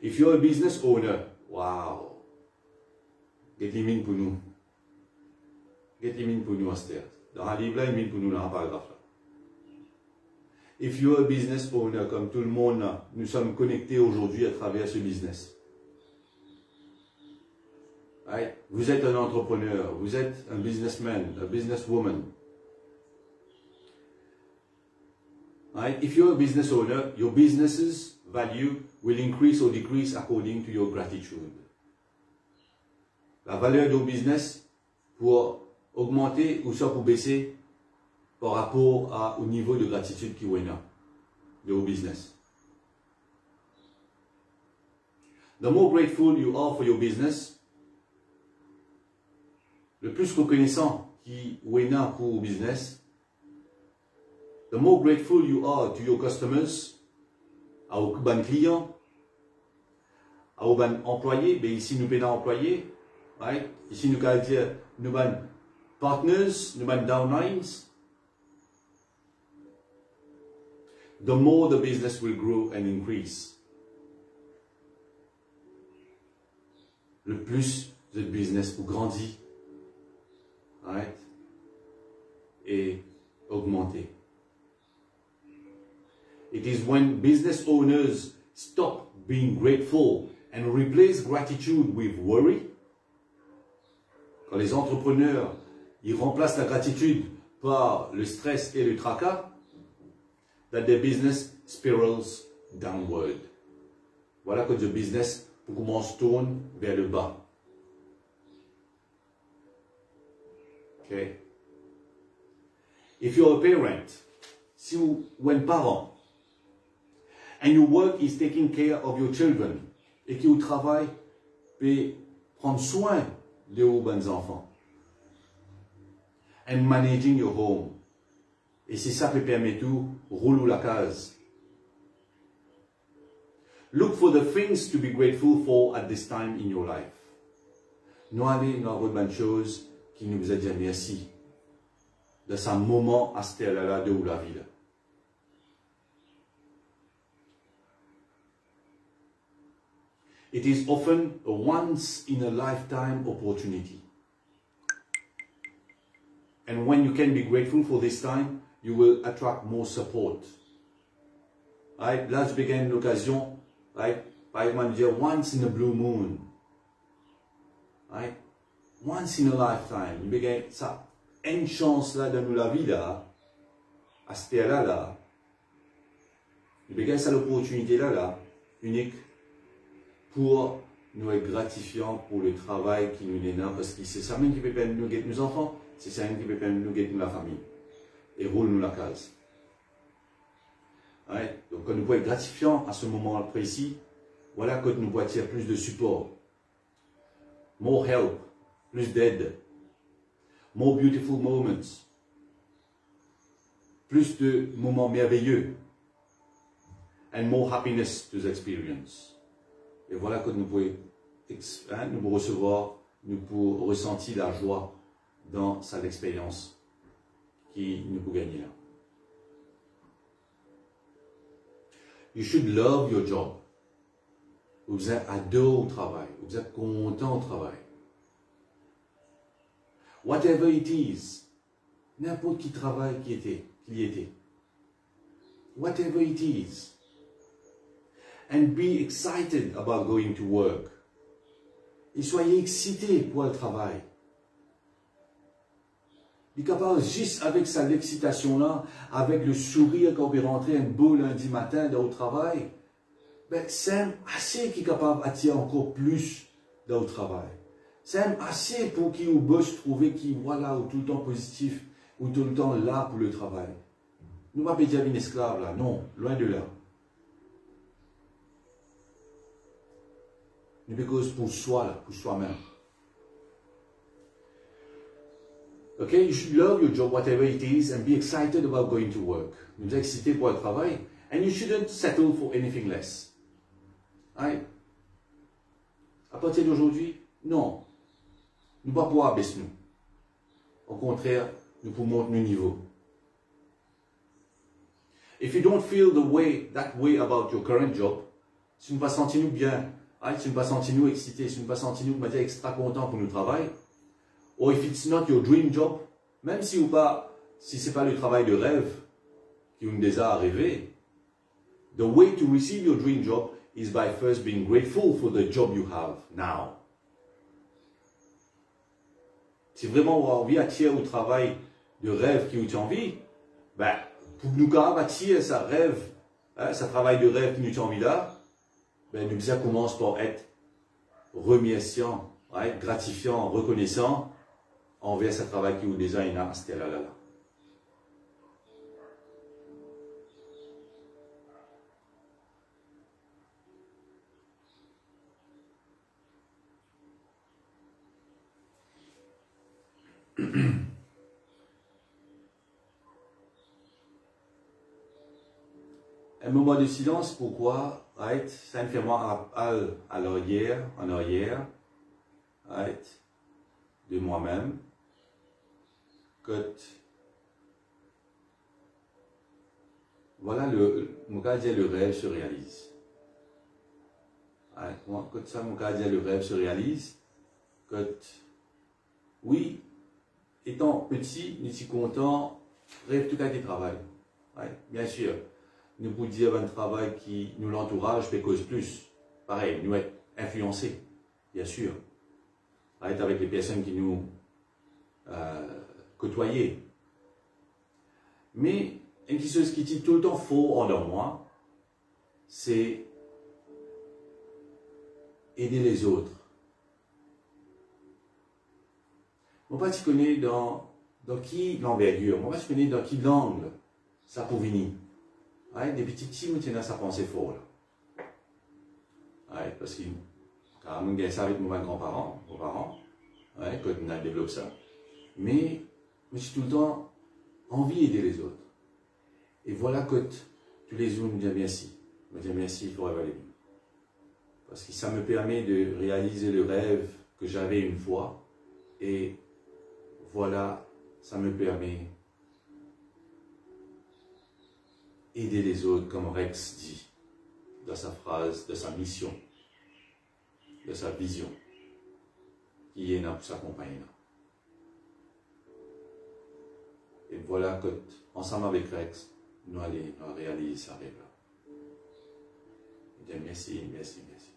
If you're a business owner, wow. Get les mines pour nous. Get les mines pour nous, Esther. Dans un livre là, les mines pour nous dans un paragraphe là. If you're a business owner, comme tout le monde, nous sommes connectés aujourd'hui à travers ce business. Right? Vous êtes un entrepreneur, vous êtes un businessman, a businesswoman. Right? If you're a business owner, your business's value will increase or decrease according to your gratitude. La valeur de vos business pour augmenter ou soit pour baisser par rapport au niveau de gratitude qui est là, de vos business. The more grateful you are for your business, le plus reconnaissant qui est là pour vos business, the more grateful you are to your customers, à vos clients, à vos employés, ben ici nous payons employés, right? Ici nous allons dire nous partners, nous downlines. The more the business will grow and increase. Le plus le business vous grandit, right? Et augmenter. It is when business owners stop being grateful and replace gratitude with worry. Quand les entrepreneurs ils remplacent la gratitude par le stress et le tracas, that their business spirals downward. Voilà que le business commence à tourner vers le bas. Okay. If you're a parent, si vous êtes un parent, and your work is taking care of your children, et que vous travaillez pour prendre soin de vos bons enfants, and managing your home, et si ça peut permettre tout, roule la case. Look for the things to be grateful for at this time in your life. Nous allons dans votre bonne chose qui nous a dit merci de ce moment à ce là de où la vie. It is often a once in a lifetime opportunity. And when you can be grateful for this time, you will attract more support. Right? Là, je begin l'occasion, right? Par exemple, dire once in a blue moon. Right? Once in a lifetime. You begin ça. Une chance là dans la vie là, à ce là. You begin ça l'opportunité là, unique, pour nous être gratifiant pour le travail qui nous est là, parce que c'est ça même qui peut permettre nous guetter nos enfants, c'est ça même qui peut permettre nous guetter la famille. Et roule nous la case. Ouais. Donc quand nous pouvons être gratifiants à ce moment précis, voilà que nous pouvons attirer plus de support. More help, plus d'aide. More beautiful moments. Plus de moments merveilleux. And more happiness to experience. Et voilà que nous pouvons nous recevoir, nous pouvons ressentir la joie dans cette expérience qui nous peut gagner là. You should love your job. Vous êtes adoré au travail, vous êtes content au travail. Whatever it is, n'importe qui travail qui y était. Whatever it is. And be excited about going to work. Et soyez excités pour le travail. Il est capable, juste avec cette excitation-là, avec le sourire quand on est rentré un beau lundi matin dans le travail, ben, c'est assez qui est capable d'attirer encore plus dans le travail. C'est assez pour qu'il ou bosse trouver qui voilà, ou tout le temps positif, ou tout le temps là pour le travail. Nous ne pas dire une esclave là, non, loin de là. mais because pour soi, là, pour soi-même. Okay, you should love your job, whatever it is, and be excited about going to work. Vous êtes excité pour le travail, and you shouldn't settle for anything less. Right? À partir d'aujourd'hui, non. Nous ne pouvons pas pouvoir baisser nous. Au contraire, nous pouvons monter le niveau. If you don't feel that way about your current job, si vous ne pas sentir bien, right? Si vous ne pas sentir excité, si vous ne pas sentir extra content pour nous travailler, or if it's not your dream job, même si ce n'est pas le travail de rêve qui vous déjà rêvé, the way to receive your dream job is by first being grateful for the job you have now. Si vraiment vous avez envie d'attirer au travail de rêve qui vous tient envie, ben, pour nous attirer sa rêve, sa travail de rêve qui nous tient envie là, ben, nous ça commence par être remerciant, right? Gratifiant, reconnaissant envers ce travail qui vous déjà a à ce là. Un moment de silence, pourquoi? Right? Ça me fait moi à l'arrière, en arrière, right? De moi-même, que voilà mon cas dit le rêve se réalise. Right? Moi, que ça, mon cas dit le rêve se réalise, que oui, étant petit, nous sommes contents, rêve tout cas du travail. Right? Bien sûr. Nous pouvons dire un travail qui nous l'entourage, mais cause plus. Pareil, nous être influencés, bien sûr. Avec les personnes qui nous côtoyaient. Mais, une chose qui dit tout le temps faux en moi, c'est aider les autres. Moi, je connais dans qui l'envergure, moi, je connais dans qui l'angle ça peut venir. Des petits petits, nous ça pensée fort. Parce que quand on a ça avec nos grands-parents, nos parents, quand on a développé ça. Mais j'ai tout le temps envie d'aider les autres. Et voilà que tous les jours, nous disons merci. Nous disons merci, il faut évaluer. Parce que ça me permet de réaliser le rêve que j'avais une fois. Et voilà, ça me permet aider les autres, comme Rex dit dans sa phrase, de sa mission, de sa vision, qui est là pour s'accompagner. Et voilà que, ensemble avec Rex, nous allons réaliser ça rêve-là. Merci, merci, merci.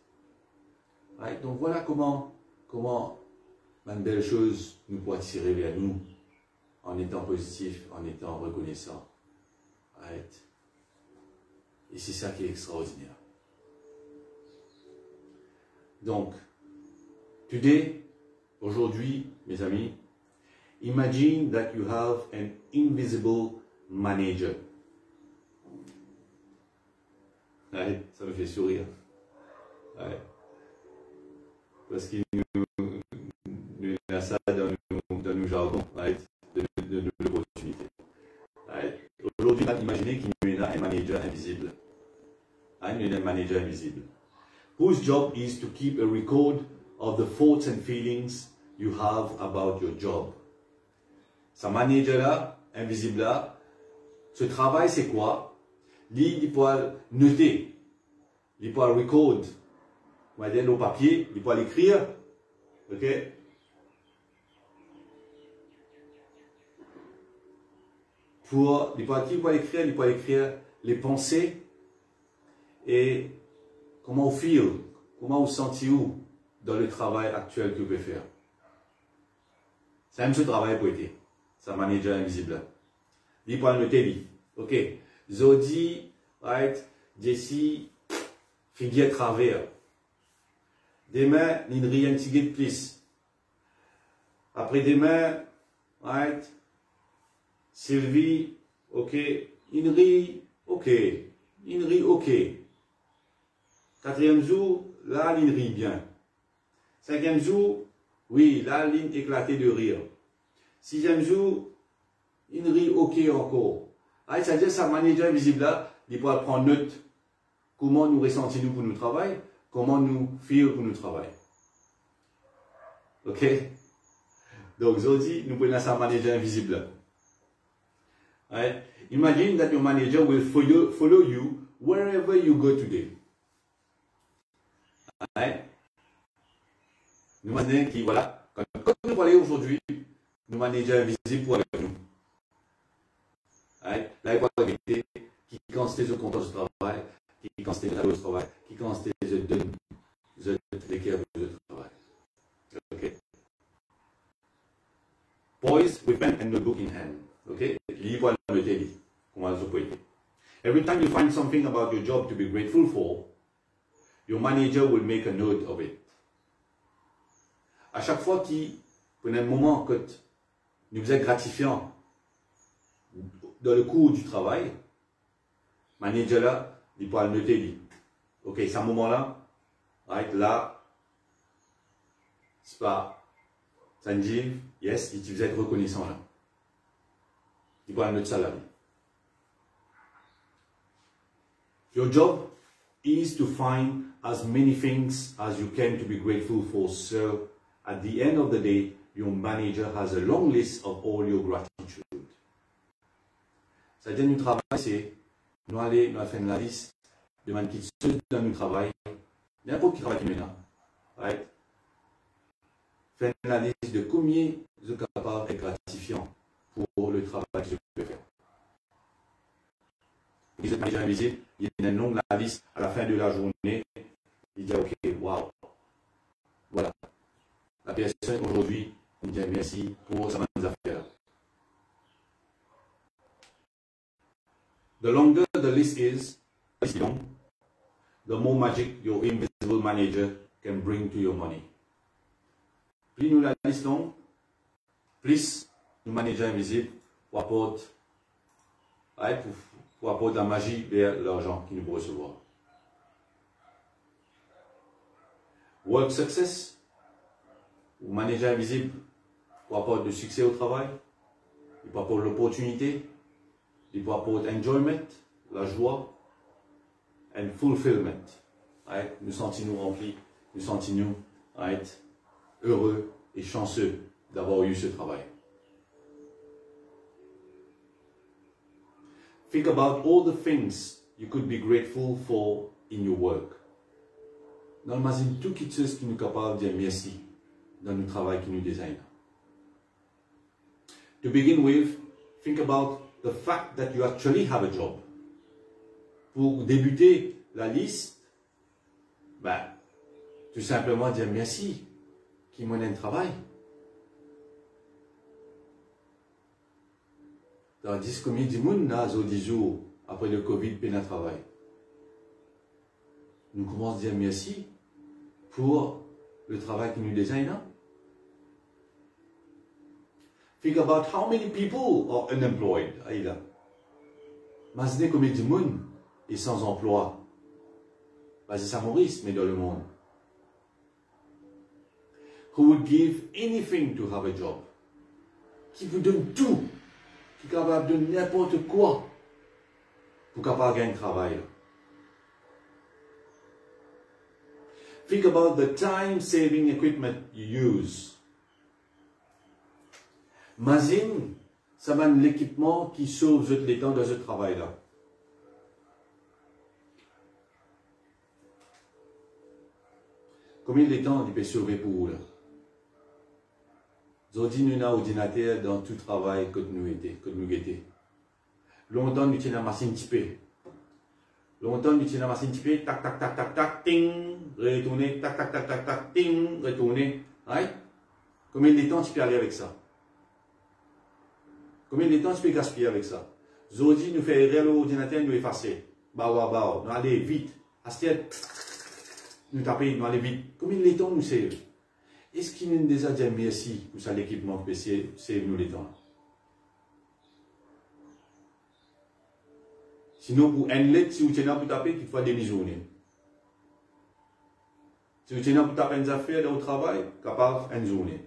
Right? Donc voilà comment une belle chose nous peut attirer vers nous, en étant positif, en étant reconnaissant. Right? Et c'est ça qui est extraordinaire. Donc, aujourd'hui, mes amis, imagine that you have an invisible manager. Ouais, ça me fait sourire. Ouais. Parce qu'il nous a ça dans nos jargons, ouais, de nos opportunités. Ouais. Aujourd'hui, imaginez qu'il y a un manager invisible. Il y a un manager invisible. Whose job is to keep a record of the thoughts and feelings you have about your job. Ce manager-là, invisible-là, ce travail, c'est quoi? Il peut noter, il peut record, on va dire au papier, il peut l'écrire, ok? Il peut écrire les pensées et comment vous feel, comment vous sentez-vous dans le travail actuel que vous pouvez faire. C'est même ce travail pour être. C'est un manager invisible. Il peut noter, lui. Ok. Zodi, right, Jessie, figure travers. Demain, il n'y a rien de plus. Après-demain, right, Sylvie, ok. Inri, ok. Inri, ok. Quatrième jour, là, il rit bien. 5e jour, oui, la ligne éclatée de rire. 6e jour, il rit ok encore. Ah, c'est-à-dire, sa manager invisible là, il pourra prendre note. Comment nous ressentons-nous pour nous travailler, comment nous feel pour nous travailler. Ok? Donc, aujourd'hui, nous prenons sa manager invisible. Right? Imagine that your manager will follow you wherever you go today. Right? Nous imaginons qui, voilà, quand nous voyons aujourd'hui, nos managers invisibles pour avec nous. Right? Là, il faut arrêter qui constate de compte du travail, qui constate de travail, qui constate de l'équipe de travail. Ok? Boys with pen and notebook in hand. Okay? Livre à la méthode. Comment se peut. Every time you find something about your job to be grateful for, your manager will make a note of it. À chaque fois qu'il prenait un moment que nous faisait gratifiant dans le cours du travail, manager là, il pourra le noter, dit, ok, c'est un moment-là, right, là, c'est pas, Sanjeev, yes, il vous êtes reconnaissant là. Il pourra le noter ça là. Your job is to find as many things as you can to be grateful for, so at the end of the day, your manager has a long list of all your gratitude. C'est-à-dire, notre travail, c'est nous aller, nous faire la liste de man qui sont dans notre travail, n'importe qui travaille qui maintenant, right? Faire la liste de combien vous êtes capable et gratifiant pour le travail que je peux faire. Vous êtes manager invisible, il y a une longue liste à la fin de la journée, il dit ok, wow, voilà. La personne aujourd'hui, il dit merci pour sa bonne affaire. The longer the list is, the more magic your invisible manager can bring to your money. Plus nous la liste longue, plus le manager invisible pour apporter, pour apporter la magie vers l'argent qu'il nous peut recevoir. Work success, ou manager invisible pour apporter du succès au travail, il peut apporter l'opportunité, il peut apporter enjoyment, la joie, and fulfillment. Right? Nous sentons-nous remplis, nous sentons-nous right, heureux et chanceux d'avoir eu ce travail. Think about all the things you could be grateful for in your work. Non, imagine tout quelque chose qui nous est capable de dire merci dans le travail qui nous design. To begin with, think about the fact that you actually have a job. Pour débuter la liste, ben, tout simplement dire merci qui m'en a un travail. Tandis que combien de monde n'a 10 jours après le Covid peine à travail. Nous commençons à dire merci pour le travail qui nous design. Think about how many people are unemployed. Aïda. Imaginez combien de monde est sans emploi. Bah, c'est Saint-Maurice, mais dans le monde. Who would give anything to have a job? Qui vous donne tout, qui est capable de n'importe quoi pour capable gagner un travail. Think about the time-saving equipment you use. Imagine, ça va être l'équipement qui sauve les temps de ce travail-là. Combien de temps il peut sauver pour vous là? Aujourd'hui, nous avons un ordinateur dans tout travail que nous étions. Longtemps, nous avons une machine typée. Longtemps, nous avons une machine typée, tac, tac, tac, tac, tac, ting, retourner, tac, tac, tac, tac, tac, ting, retourner. Right? Combien de temps tu peux aller avec ça? Combien de temps tu peux gaspiller avec ça? Aujourd'hui, nous faisons erreur l'ordinateur, nous effacer. Bah, nous allons vite. Nous taper, nous allons vite. Combien de temps nous save? Est-ce qu'il nous a déjà dit merci pour ça l'équipement qui save nous les temps? Sinon, pour un lettre, si vous tenez pour taper, il faut demi-journée. Si vous tenez pour taper des affaires au travail, capable une journée.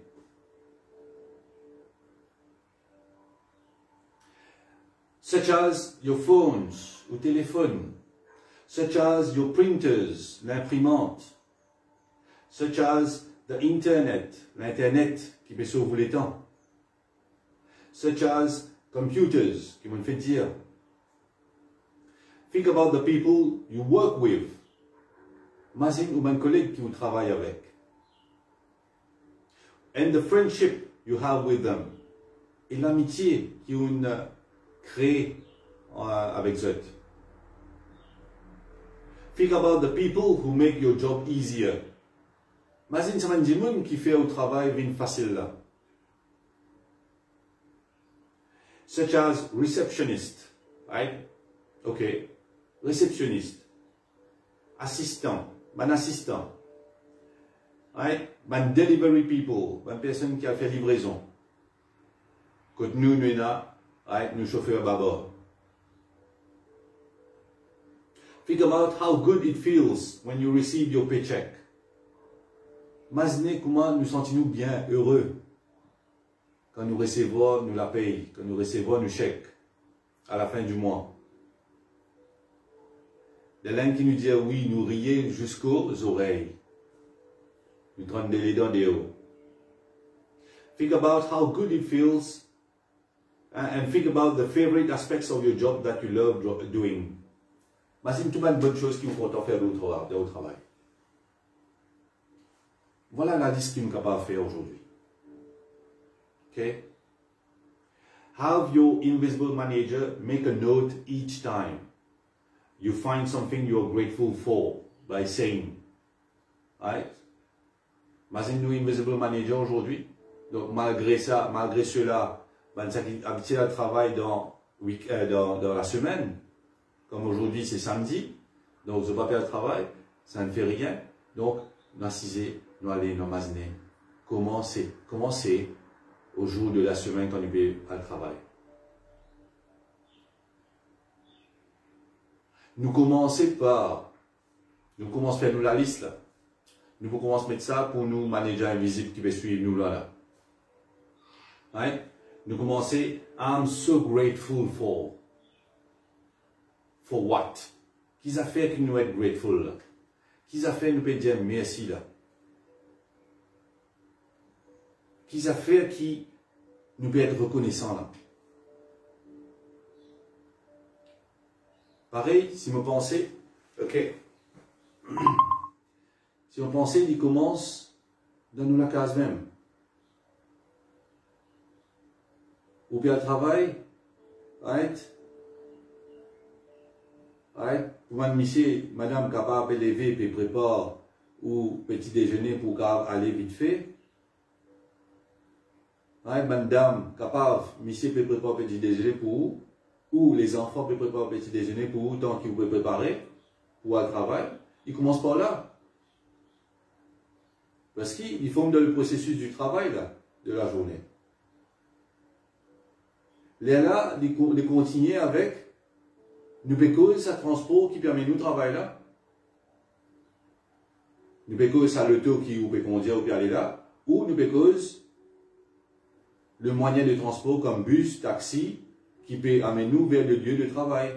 Such as your phones, ou téléphone, such as your printers, l'imprimante, such as the internet, l'internet qui peut sauver les temps, such as computers, qui m'ont fait dire. Think about the people you work with. Imagine ou un collègue qui vous travaille avec. And the friendship you have with them. Et l'amitié qui vous crée avec eux. Think about the people who make your job easier. Imagine ça un gens qui fait au travail bien facile là. Such as receptionist, right? Okay. Réceptionniste, assistant, man assistant, right? Man delivery people, man personne qui a fait livraison. Quand nous là, right? Nous chauffeurs bâbord. Think about how good it feels when you receive your paycheck. Imaginez comment nous sentons-nous bien, heureux, quand nous recevons nous la paye, quand nous recevons nos chèques à la fin du mois. Les langues qui nous disent oui, nous rions jusqu'aux oreilles. Nous traînons les dents des hauts. Think about how good it feels and think about the favorite aspects of your job that you love doing. Imagine tout le bonne chose qui vous font faire au travail. Voilà la liste que nous sommes capables de faire aujourd'hui. Okay? Have your invisible manager make a note each time you find something you're grateful for by saying, right? Imagine nous invisible manager aujourd'hui. Donc malgré ça, malgré cela, ben ça qui habitué à travailler dans la semaine, comme aujourd'hui c'est samedi, donc je ne vais pas faire le travail, ça ne fait rien. Donc nous assisons, nous allons nous imaginer comment c'est au jour de la semaine quand nous vais à le travail. Nous commençons à faire nous la liste là. Nous commençons à mettre ça pour nous manager invisible qui va suivre nous là. Right? Nous commençons, I'm so grateful for. For what? Qu'est-ce a fait que nous être grateful là? Qu'est-ce a fait nous peut dire merci là? Qu'est-ce a fait qui nous peut être reconnaissant là? Pareil, si vous pensez, ok. Si vous pensez, il commence dans nous la case même. Ou bien le travail, right? Right? Pour monsieur, madame capable de lever et prépare ou petit déjeuner pour aller vite fait. Right? Madame capable, monsieur peut préparer petit déjeuner pour vous. Ou les enfants peuvent préparer petit déjeuner pour vous tant qu'ils vous peuvent préparer pour le travail. Ils commencent par là. Parce qu'ils font dans le processus du travail là, de la journée. Les là, ils continuent avec nous pécons ça transport qui permet nous de travailler là. Nous pécons ça l'auto qui vous peut conduire ou aller là. Ou nous pécons le moyen de transport comme bus, taxi, qui peut amener nous vers le lieu de travail.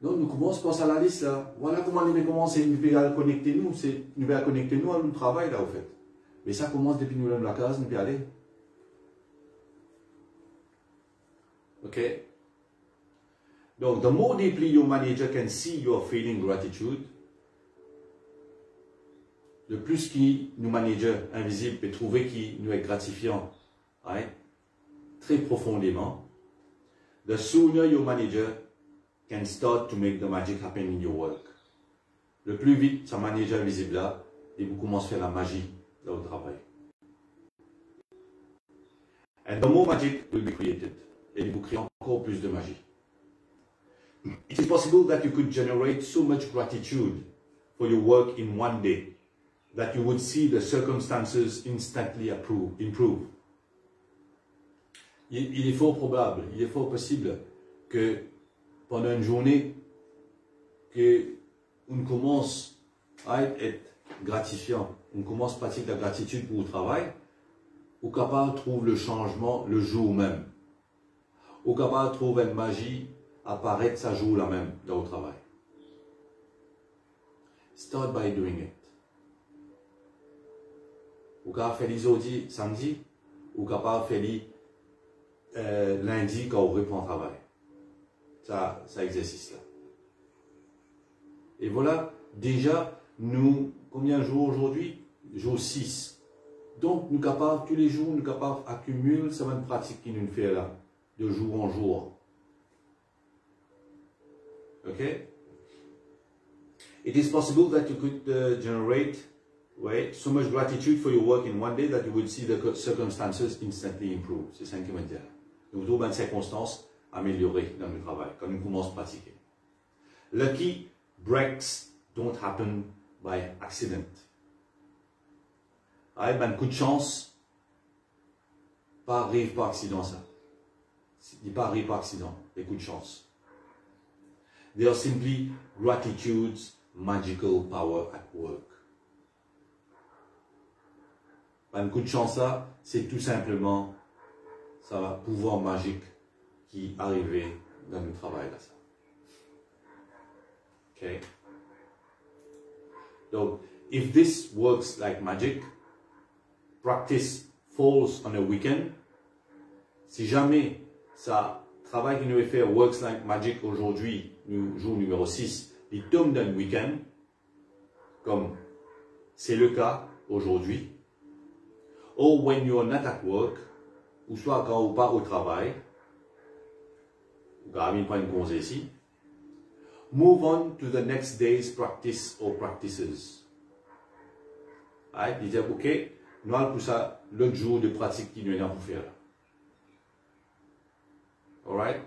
Donc nous commençons par ça la liste là. Voilà comment nous commencer, nous pouvons connecter nous, nous pouvons connecter nous à notre travail là au fait. Mais ça commence depuis nous dans la case, nous pouvons aller. Ok? Donc, the more deeply your manager can see your feeling gratitude, le plus qui nous manager invisible peut trouver qui nous est gratifiant, right? Très profondément, the sooner your manager can start to make the magic happen in your work. Le plus vite sa manager invisible là, et vous commencez à faire la magie dans le travail. And the more magic will be created. Et vous créez encore plus de magie. It is possible that you could generate so much gratitude for your work in one day that you would see the circumstances instantly improve. Il est fort probable, il est fort possible que pendant une journée, que on commence à être gratifiant, on commence à pratiquer la gratitude pour le travail, ou capable de trouver le changement le jour même. Ou capable de trouver une magie apparaître ça jour là même dans le travail. Start by doing it. Ou capable de faire les audits samedi, ou capable de faire lundi quand on reprend le travail. Ça exercice là. Et voilà, déjà, nous, combien de jours aujourd'hui? Jour 6. Donc, nous sommes capables, tous les jours, nous sommes capables d'accumuler cette même pratique qui nous fait là, de jour en jour. Ok? It is possible that you could generate so much gratitude for your work in one day that you would see the circumstances instantly improve. C'est ça qui me dit. Nous trouvons une circonstance améliorée dans le travail quand nous commençons à pratiquer. Lucky breaks don't happen by accident. Ben, coup de chance, pas arrive par accident ça. Il pas arrive par accident, les coups de chance. They are simply gratitude's magical power at work. Ben, coup de chance ça, c'est tout simplement ça pouvoir magique qui arrivait dans le travail là ça. Okay. Donc, if this works like magic, practice falls on a weekend. Si jamais ça travail qui nous est fait works like magic aujourd'hui, jour numéro 6, il tombe dans le week-end, comme c'est le cas aujourd'hui, or when you're not at work, ou soit quand on part au travail, ou quand on prend une congé ici, move on to the next day's practice or practices. Right? Il dit, ok, nous allons pour ça l'autre jour de pratique qui nous est là pour faire. Alright?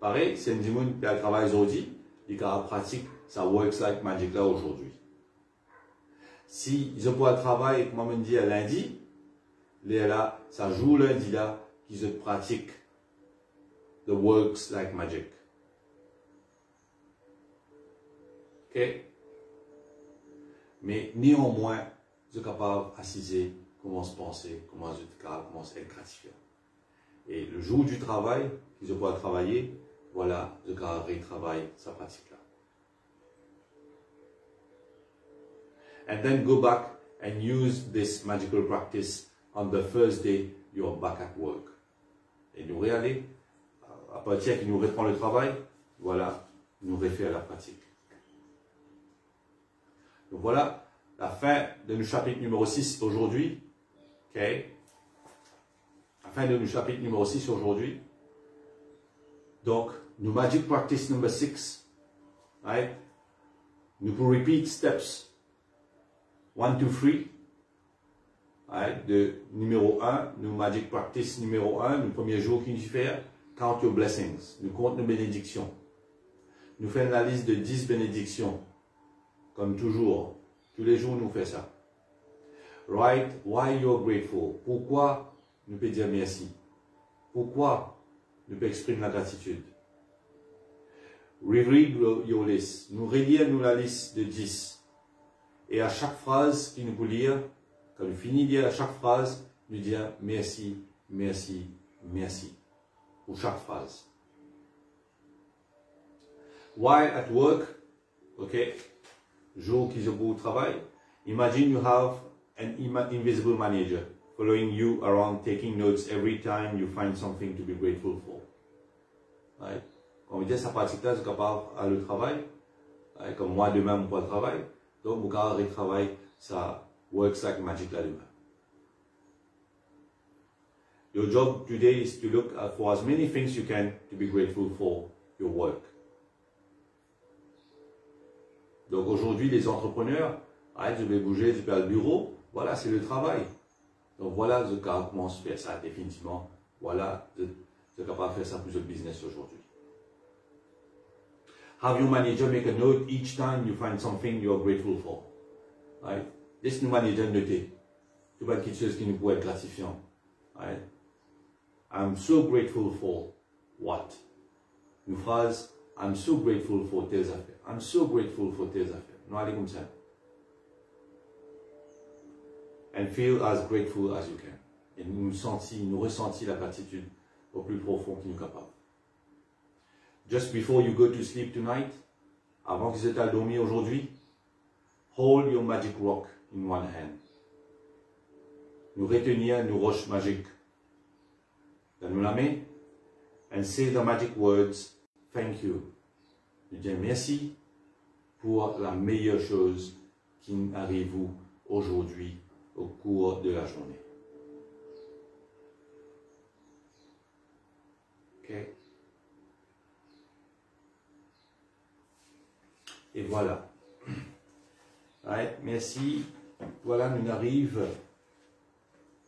Pareil, c'est un dimanche qui a travaillé aujourd'hui, il a pratique, ça works like magic là aujourd'hui. Si ils ont pas de travail, comme on me dit à lundi, là, ça joue lundi là, qu'ils ont pratique the works like magic. Ok? Mais néanmoins, je suis capable d'assiser comment se penser, comment je commence à être gratifiant. Et le jour du travail, qu'ils ont pas travailler, voilà, je retravaille sa pratique là. And then go back and use this magical practice on the first day you're back at work. Et nous réaller, à partir qu'il nous reprend le travail, voilà, nous refaire la pratique. Donc voilà la fin de notre chapitre numéro 6 aujourd'hui. Ok? La fin de notre chapitre numéro 6 aujourd'hui. Donc, nous magic practice number 6. Right? Nous pouvons repeat steps 1, 2, 3. Right? De numéro 1, nous magic practice numéro 1, le premier jour qu'il nous fait, count your blessings. Nous comptons nos bénédictions. Nous faisons la liste de 10 bénédictions. Comme toujours, tous les jours nous faisons ça. Write why you're grateful. Pourquoi nous pouvons dire merci. Pourquoi nous pouvons exprimer la gratitude. Reread your list. Nous relire la liste de 10. Et à chaque phrase qu'il nous peut lire, quand nous finissons de lire à chaque phrase, nous dire merci, merci, merci. Pour chaque phrase. While at work, okay, jour qu'ils ont au travail, imagine you have an invisible manager following you around, taking notes every time you find something to be grateful for. Right? Quand on dit ça pratique là, c'est capable à le travail, right? Comme moi demain mon pas de travail, donc mon carré de travail, ça works like magic là demain. Your job today is to look for as many things you can to be grateful for your work. Donc aujourd'hui, les entrepreneurs, je vais bouger, je vais au bureau, voilà, c'est le travail. Donc voilà, je commence à faire ça définitivement. Voilà, je suis capable de faire ça pour le business aujourd'hui. Have your manager make a note each time you find something you are grateful for. Right? Laisse nos managers noter. Tout pas quelque chose qui nous pourrait être gratifiant. Right? I'm so grateful for what? Une phrase, I'm so grateful for telles affaires. I'm so grateful for telles affaires. Non, allez comme ça. And feel as grateful as you can. Et nous ressentir la gratitude au plus profond qui nous est capable. Just before you go to sleep tonight, avant que vous êtes à dormir aujourd'hui, hold your magic rock in one hand. Nous retenir nos roches magiques dans la main, and say the magic words, thank you. Nous disons merci pour la meilleure chose qui arrive aujourd'hui au cours de la journée. Ok? Et voilà. Ouais, merci. Voilà, nous arrivons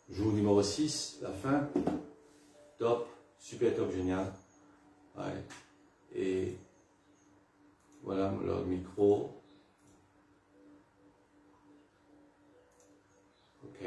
jour numéro 6, la fin. Top, super top, génial. Ouais. Et voilà le micro. Ok.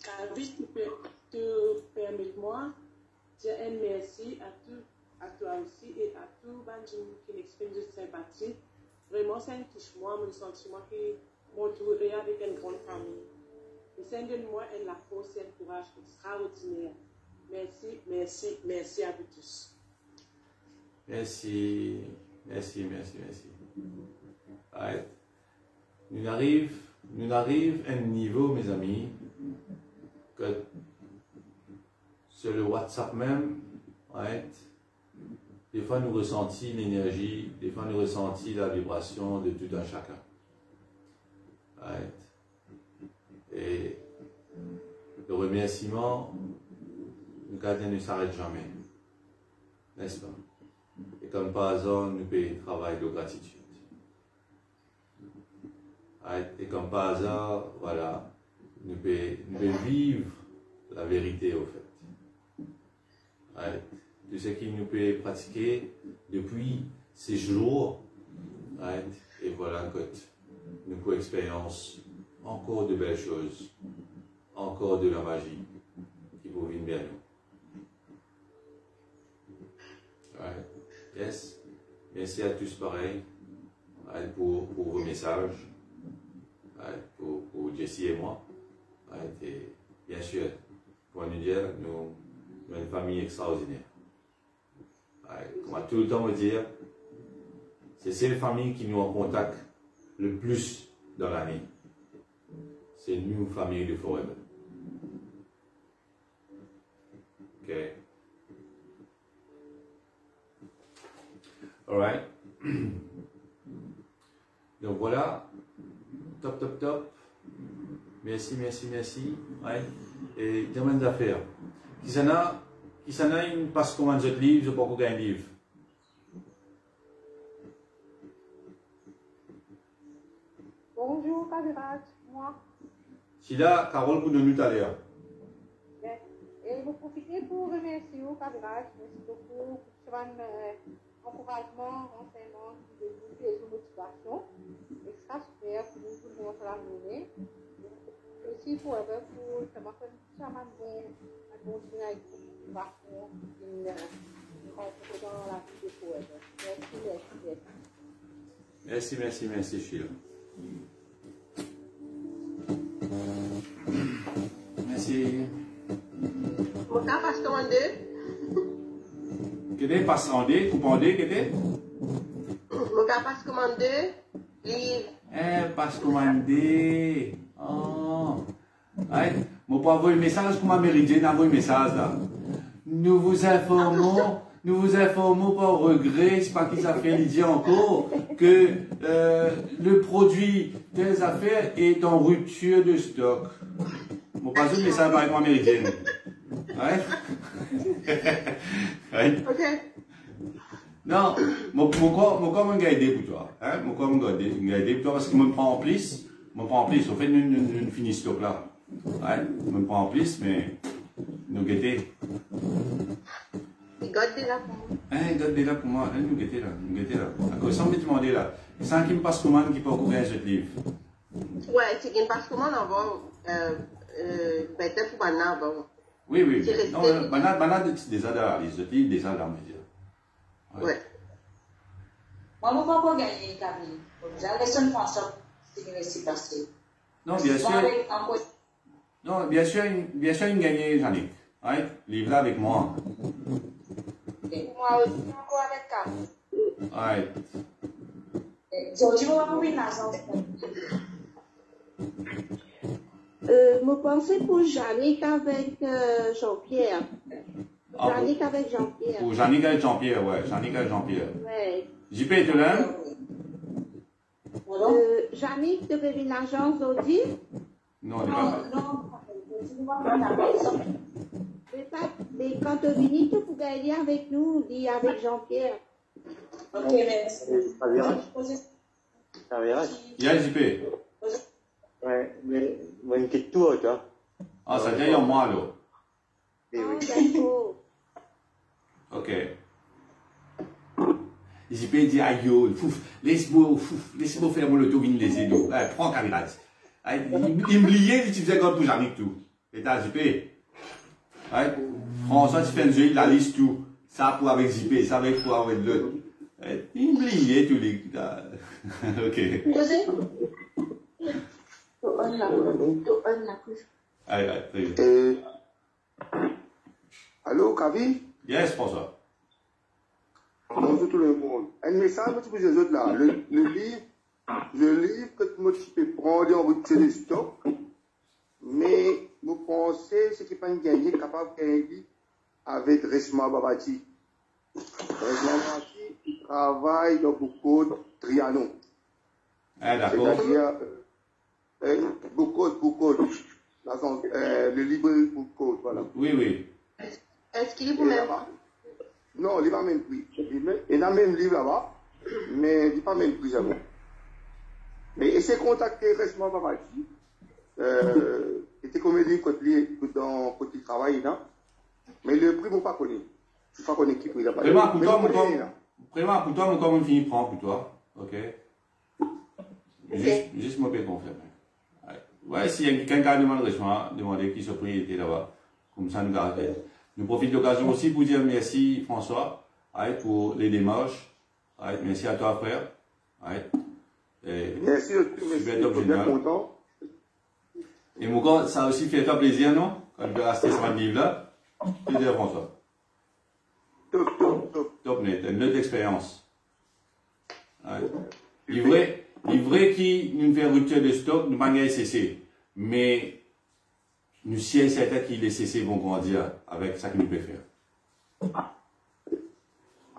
Calvis, tu peux te permettre-moi de dire un merci à toi aussi et à tout le monde qui m'exprime de sympathie. Vraiment, ça me touche moi, mon sentiment que m'entourer avec une grande famille. Et ça donne-moi la force et le courage extraordinaire. Merci, merci, merci à vous tous. Merci, merci, merci, merci. Right. Nous arrivons à un niveau, mes amis, que sur le WhatsApp même, right, des fois nous ressentons l'énergie, des fois nous ressentons la vibration de tout un chacun. Right. Et le remerciement, le gardien ne s'arrête jamais, n'est-ce pas? Et comme par hasard, nous pouvons travailler de gratitude. Et comme par hasard, voilà, nous pouvons vivre la vérité au fait. Tout ce qui nous peut pratiquer depuis ces jours, et voilà que nous pouvons expérience encore de belles choses, encore de la magie qui vous vient bien nous. Yes. Merci à tous pareil pour vos messages. Pour Jessie et moi. Et bien sûr, pour nous dire, nous sommes une famille extraordinaire. Comme à tout le temps me dire, c'est cette famille qui nous en contact le plus dans l'année. C'est nous, famille de Forever. Ok. Alright. Donc voilà. Top, top, top. Merci, merci, merci. Ouais. Et domaine d'affaires. Qui s'en a une passe commande de livre, je ne sais pas pourquoi un livre. Bonjour, Kavirat, moi. C'est là, Carole, pour nous tout à l'heure. Et vous profitez pour remercier vous, Kavirat. Merci beaucoup pour ce encouragement, renseignement, de motivation. Extra super pour nous tout le monde la journée. Aussi pour ça m'a fait ça m'a bon à continuer avec vous une rencontre dans la vie de Forever. Merci, merci. Merci, merci, merci, Sheila. Merci. Mon cas passe commandé. Qu'est-ce que passe commandé? Coupandé, qu'est-ce que? Mon cas passe commandé. Livre. Passe commandé. Oh. Ouais. Mon pas envoyer un message pour ma méridienne, envoyer un message là. Nous vous informons par regret, c'est pas qui ça fait l'idée encore, que le produit des affaires est en rupture de stock. Mon pas un message avec ma méridienne. Ouais. Ouais. Ok. Non, mon corps m'a aidé pour toi. Mon corps m'a aidé pour toi parce qu'il me prend en plus. Au fait, nous finissons stock là. Ouais, je me prends en plus, mais nous guetter. Il garde déjà pour moi. Il garde déjà pour moi. Nous guetter là. À cause, sans me demander là. Sans qu'il me passe comment qui peut courir ce livre. Ouais, c'est qu'il passe comment avant, peut-être pour maintenant, Oui. Non, banane déjà dans les autres livres, déjà dans mes yeux. Ouais. Moi, je ne peux pas gagner, Camille. J'ai laissé une François qui s'est passé. Non, bien sûr. Non, bien sûr, une gagnée, Jannick. Ouais, livre là avec moi. Moi aussi, encore avec Camille. Ouais. Je vais vous une agence. Je pensais pour Jannick avec Jean-Pierre. Jannick avec Jean-Pierre. Pour Jannick avec Jean-Pierre, ouais. Jannick avec Jean-Pierre. Ouais. JP, tu l'as? Jannick devait une agence Audi. Non, il n'est pas. Mais quand tu viens, tu peux gagner avec nous, dit avec Jean-Pierre. Ok, merci. Ça verra. Il y a JP. Ouais, mais une petite tour, toi. Ah, ça vient en moi, là. Eh oui. D'accord. Ok. JP dit, aïe, fouf, laisse-moi faire mon auto, viens les aider. Prends caméra. Il me liait, tu faisais comme pour Jannick tout. Et t'as JP. Ouais. François, tu fais un jeu, il la liste tout. Ça pour avec JP, ça avec pour avec l'autre. Il me liait tous les. Ok. Allez. Allô, Kavi? Yes, François. Bonjour tout le monde. Un message pour les autres là. Le livre que tu peux prendre en retirer le stock, mais vous pensez ce qui peut gagner, capable de gagner avec Resma Babati. Resma Babati, il travaille dans beaucoup de Trianon. Ah, d'accord. C'est-à-dire, beaucoup, le livre beaucoup, voilà. Oui. Est-ce qu'il est pour même? Non, il n'est pas même prix. Il a même livre là-bas, mais il n'est pas même prix jamais. Mais essayez de contacter Resma Babati. C'était comme il dit dans côté travail là. Mais le prix, vous ne pas connaître. Je ne sais pas connaître qui prix là-bas. Vraiment, pour toi, comme on finit prend pour toi. Ok. Juste me confirmer. Ouais, s'il y a quelqu'un qui a demandé qui ce prix était là-bas. Comme ça, nous gardons. Nous profitons de l'occasion aussi pour dire merci François pour les démarches. Merci à toi frère. Merci, je suis bien content. Et mon ça a aussi fait toi plaisir, non? Quand tu as resté sur un livre là. Tu dis François. Top net, une autre expérience. Livret qui nous fait rupture de stock, nous pas cesser. Mais nous sommes certains qu'il est cessé vont grandir avec ça que nous pouvons faire.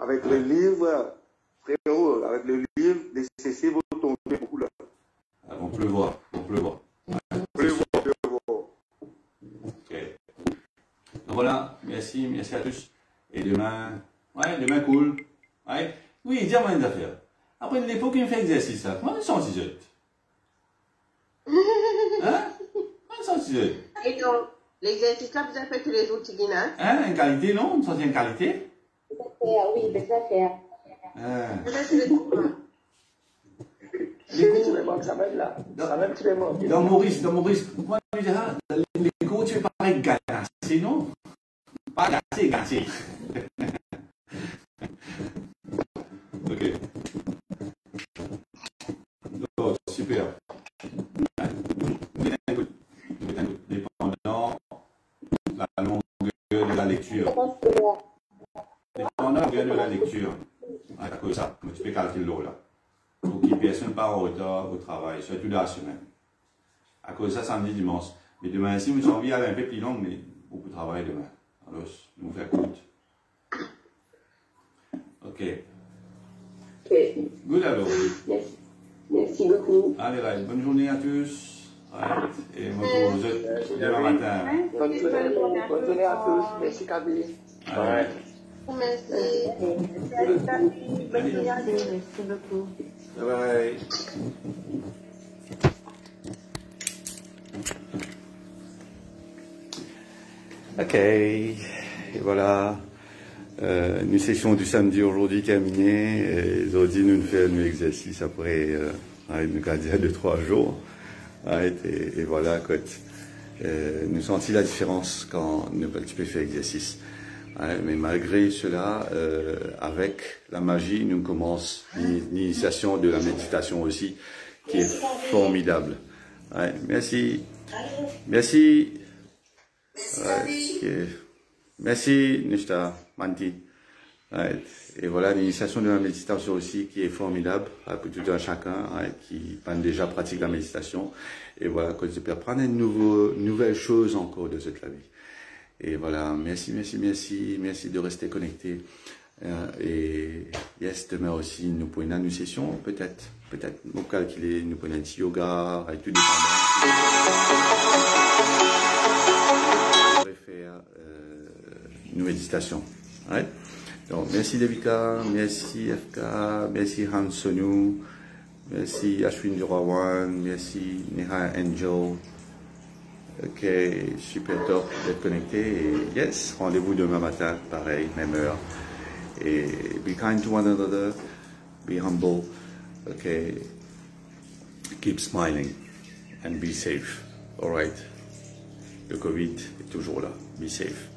Avec le livre, frérot, avec le livre, les CC vont tomber beaucoup là. On peut le voir. Ok. Donc voilà, merci à tous. Et demain, cool. Oui, dis-moi une affaire. Après l'époque, il me fait exercice là. Moi, je sens 6 heures. Hein? Moi, je sens 6 heures. Et donc, l'exercice là, vous avez fait tous les jours, Tigina? Une qualité, non? Une certaine qualité? Oui, des affaires. Dans Maurice, moi, je dis, les cours, tu fais pareil, gâcher, non? Pas gâcher. Ok. Oh, super. Dépendant la longueur de la lecture. Dépendant la longueur de la lecture. À cause de ça, tu peux calculer l'eau là. Pour qu'il personne pas en retard au travail, surtout dans la semaine. À cause de ça, samedi, dimanche. Mais demain, si vous avez envie d'aller un peu plus long, mais beaucoup de travail demain. Alors, nous faire compte. Ok. Good alors. Merci beaucoup. Allez, là, bonne journée à tous. Et moi, je vous demain matin. Bonne journée à tous. Merci, Kaby. Merci. Merci beaucoup. Bye bye. Ok, et voilà, une session du samedi aujourd'hui terminée. Et aujourd'hui, nous faisons un exercice après une quinzaine de 3 jours. Et voilà, nous sentons la différence quand nous pouvons faire exercice. Mais malgré cela, avec la magie, nous commençons l'initiation de la méditation aussi, qui est formidable. Merci. Merci. Merci, Nishta Manti. Et voilà l'initiation de la méditation aussi qui est formidable pour tout un chacun qui déjà pratique la méditation. Et voilà, que je peux apprendre une nouvelle chose encore de cette vie. Et voilà, merci de rester connecté. Et yes, demain aussi, nous pouvons une session, peut-être, nous calculer, nous pouvons un petit yoga, avec tout dépendant. On pourrait faire une méditation. Ouais. Donc, merci Devika, merci FK, merci Han Sonu, merci Ashwin Durawan, merci Neha Angel. Ok, super top d'être connecté. Et yes, rendez-vous demain matin, pareil, même heure. Et be kind to one another, be humble, okay, keep smiling and be safe. Alright, le Covid est toujours là, be safe.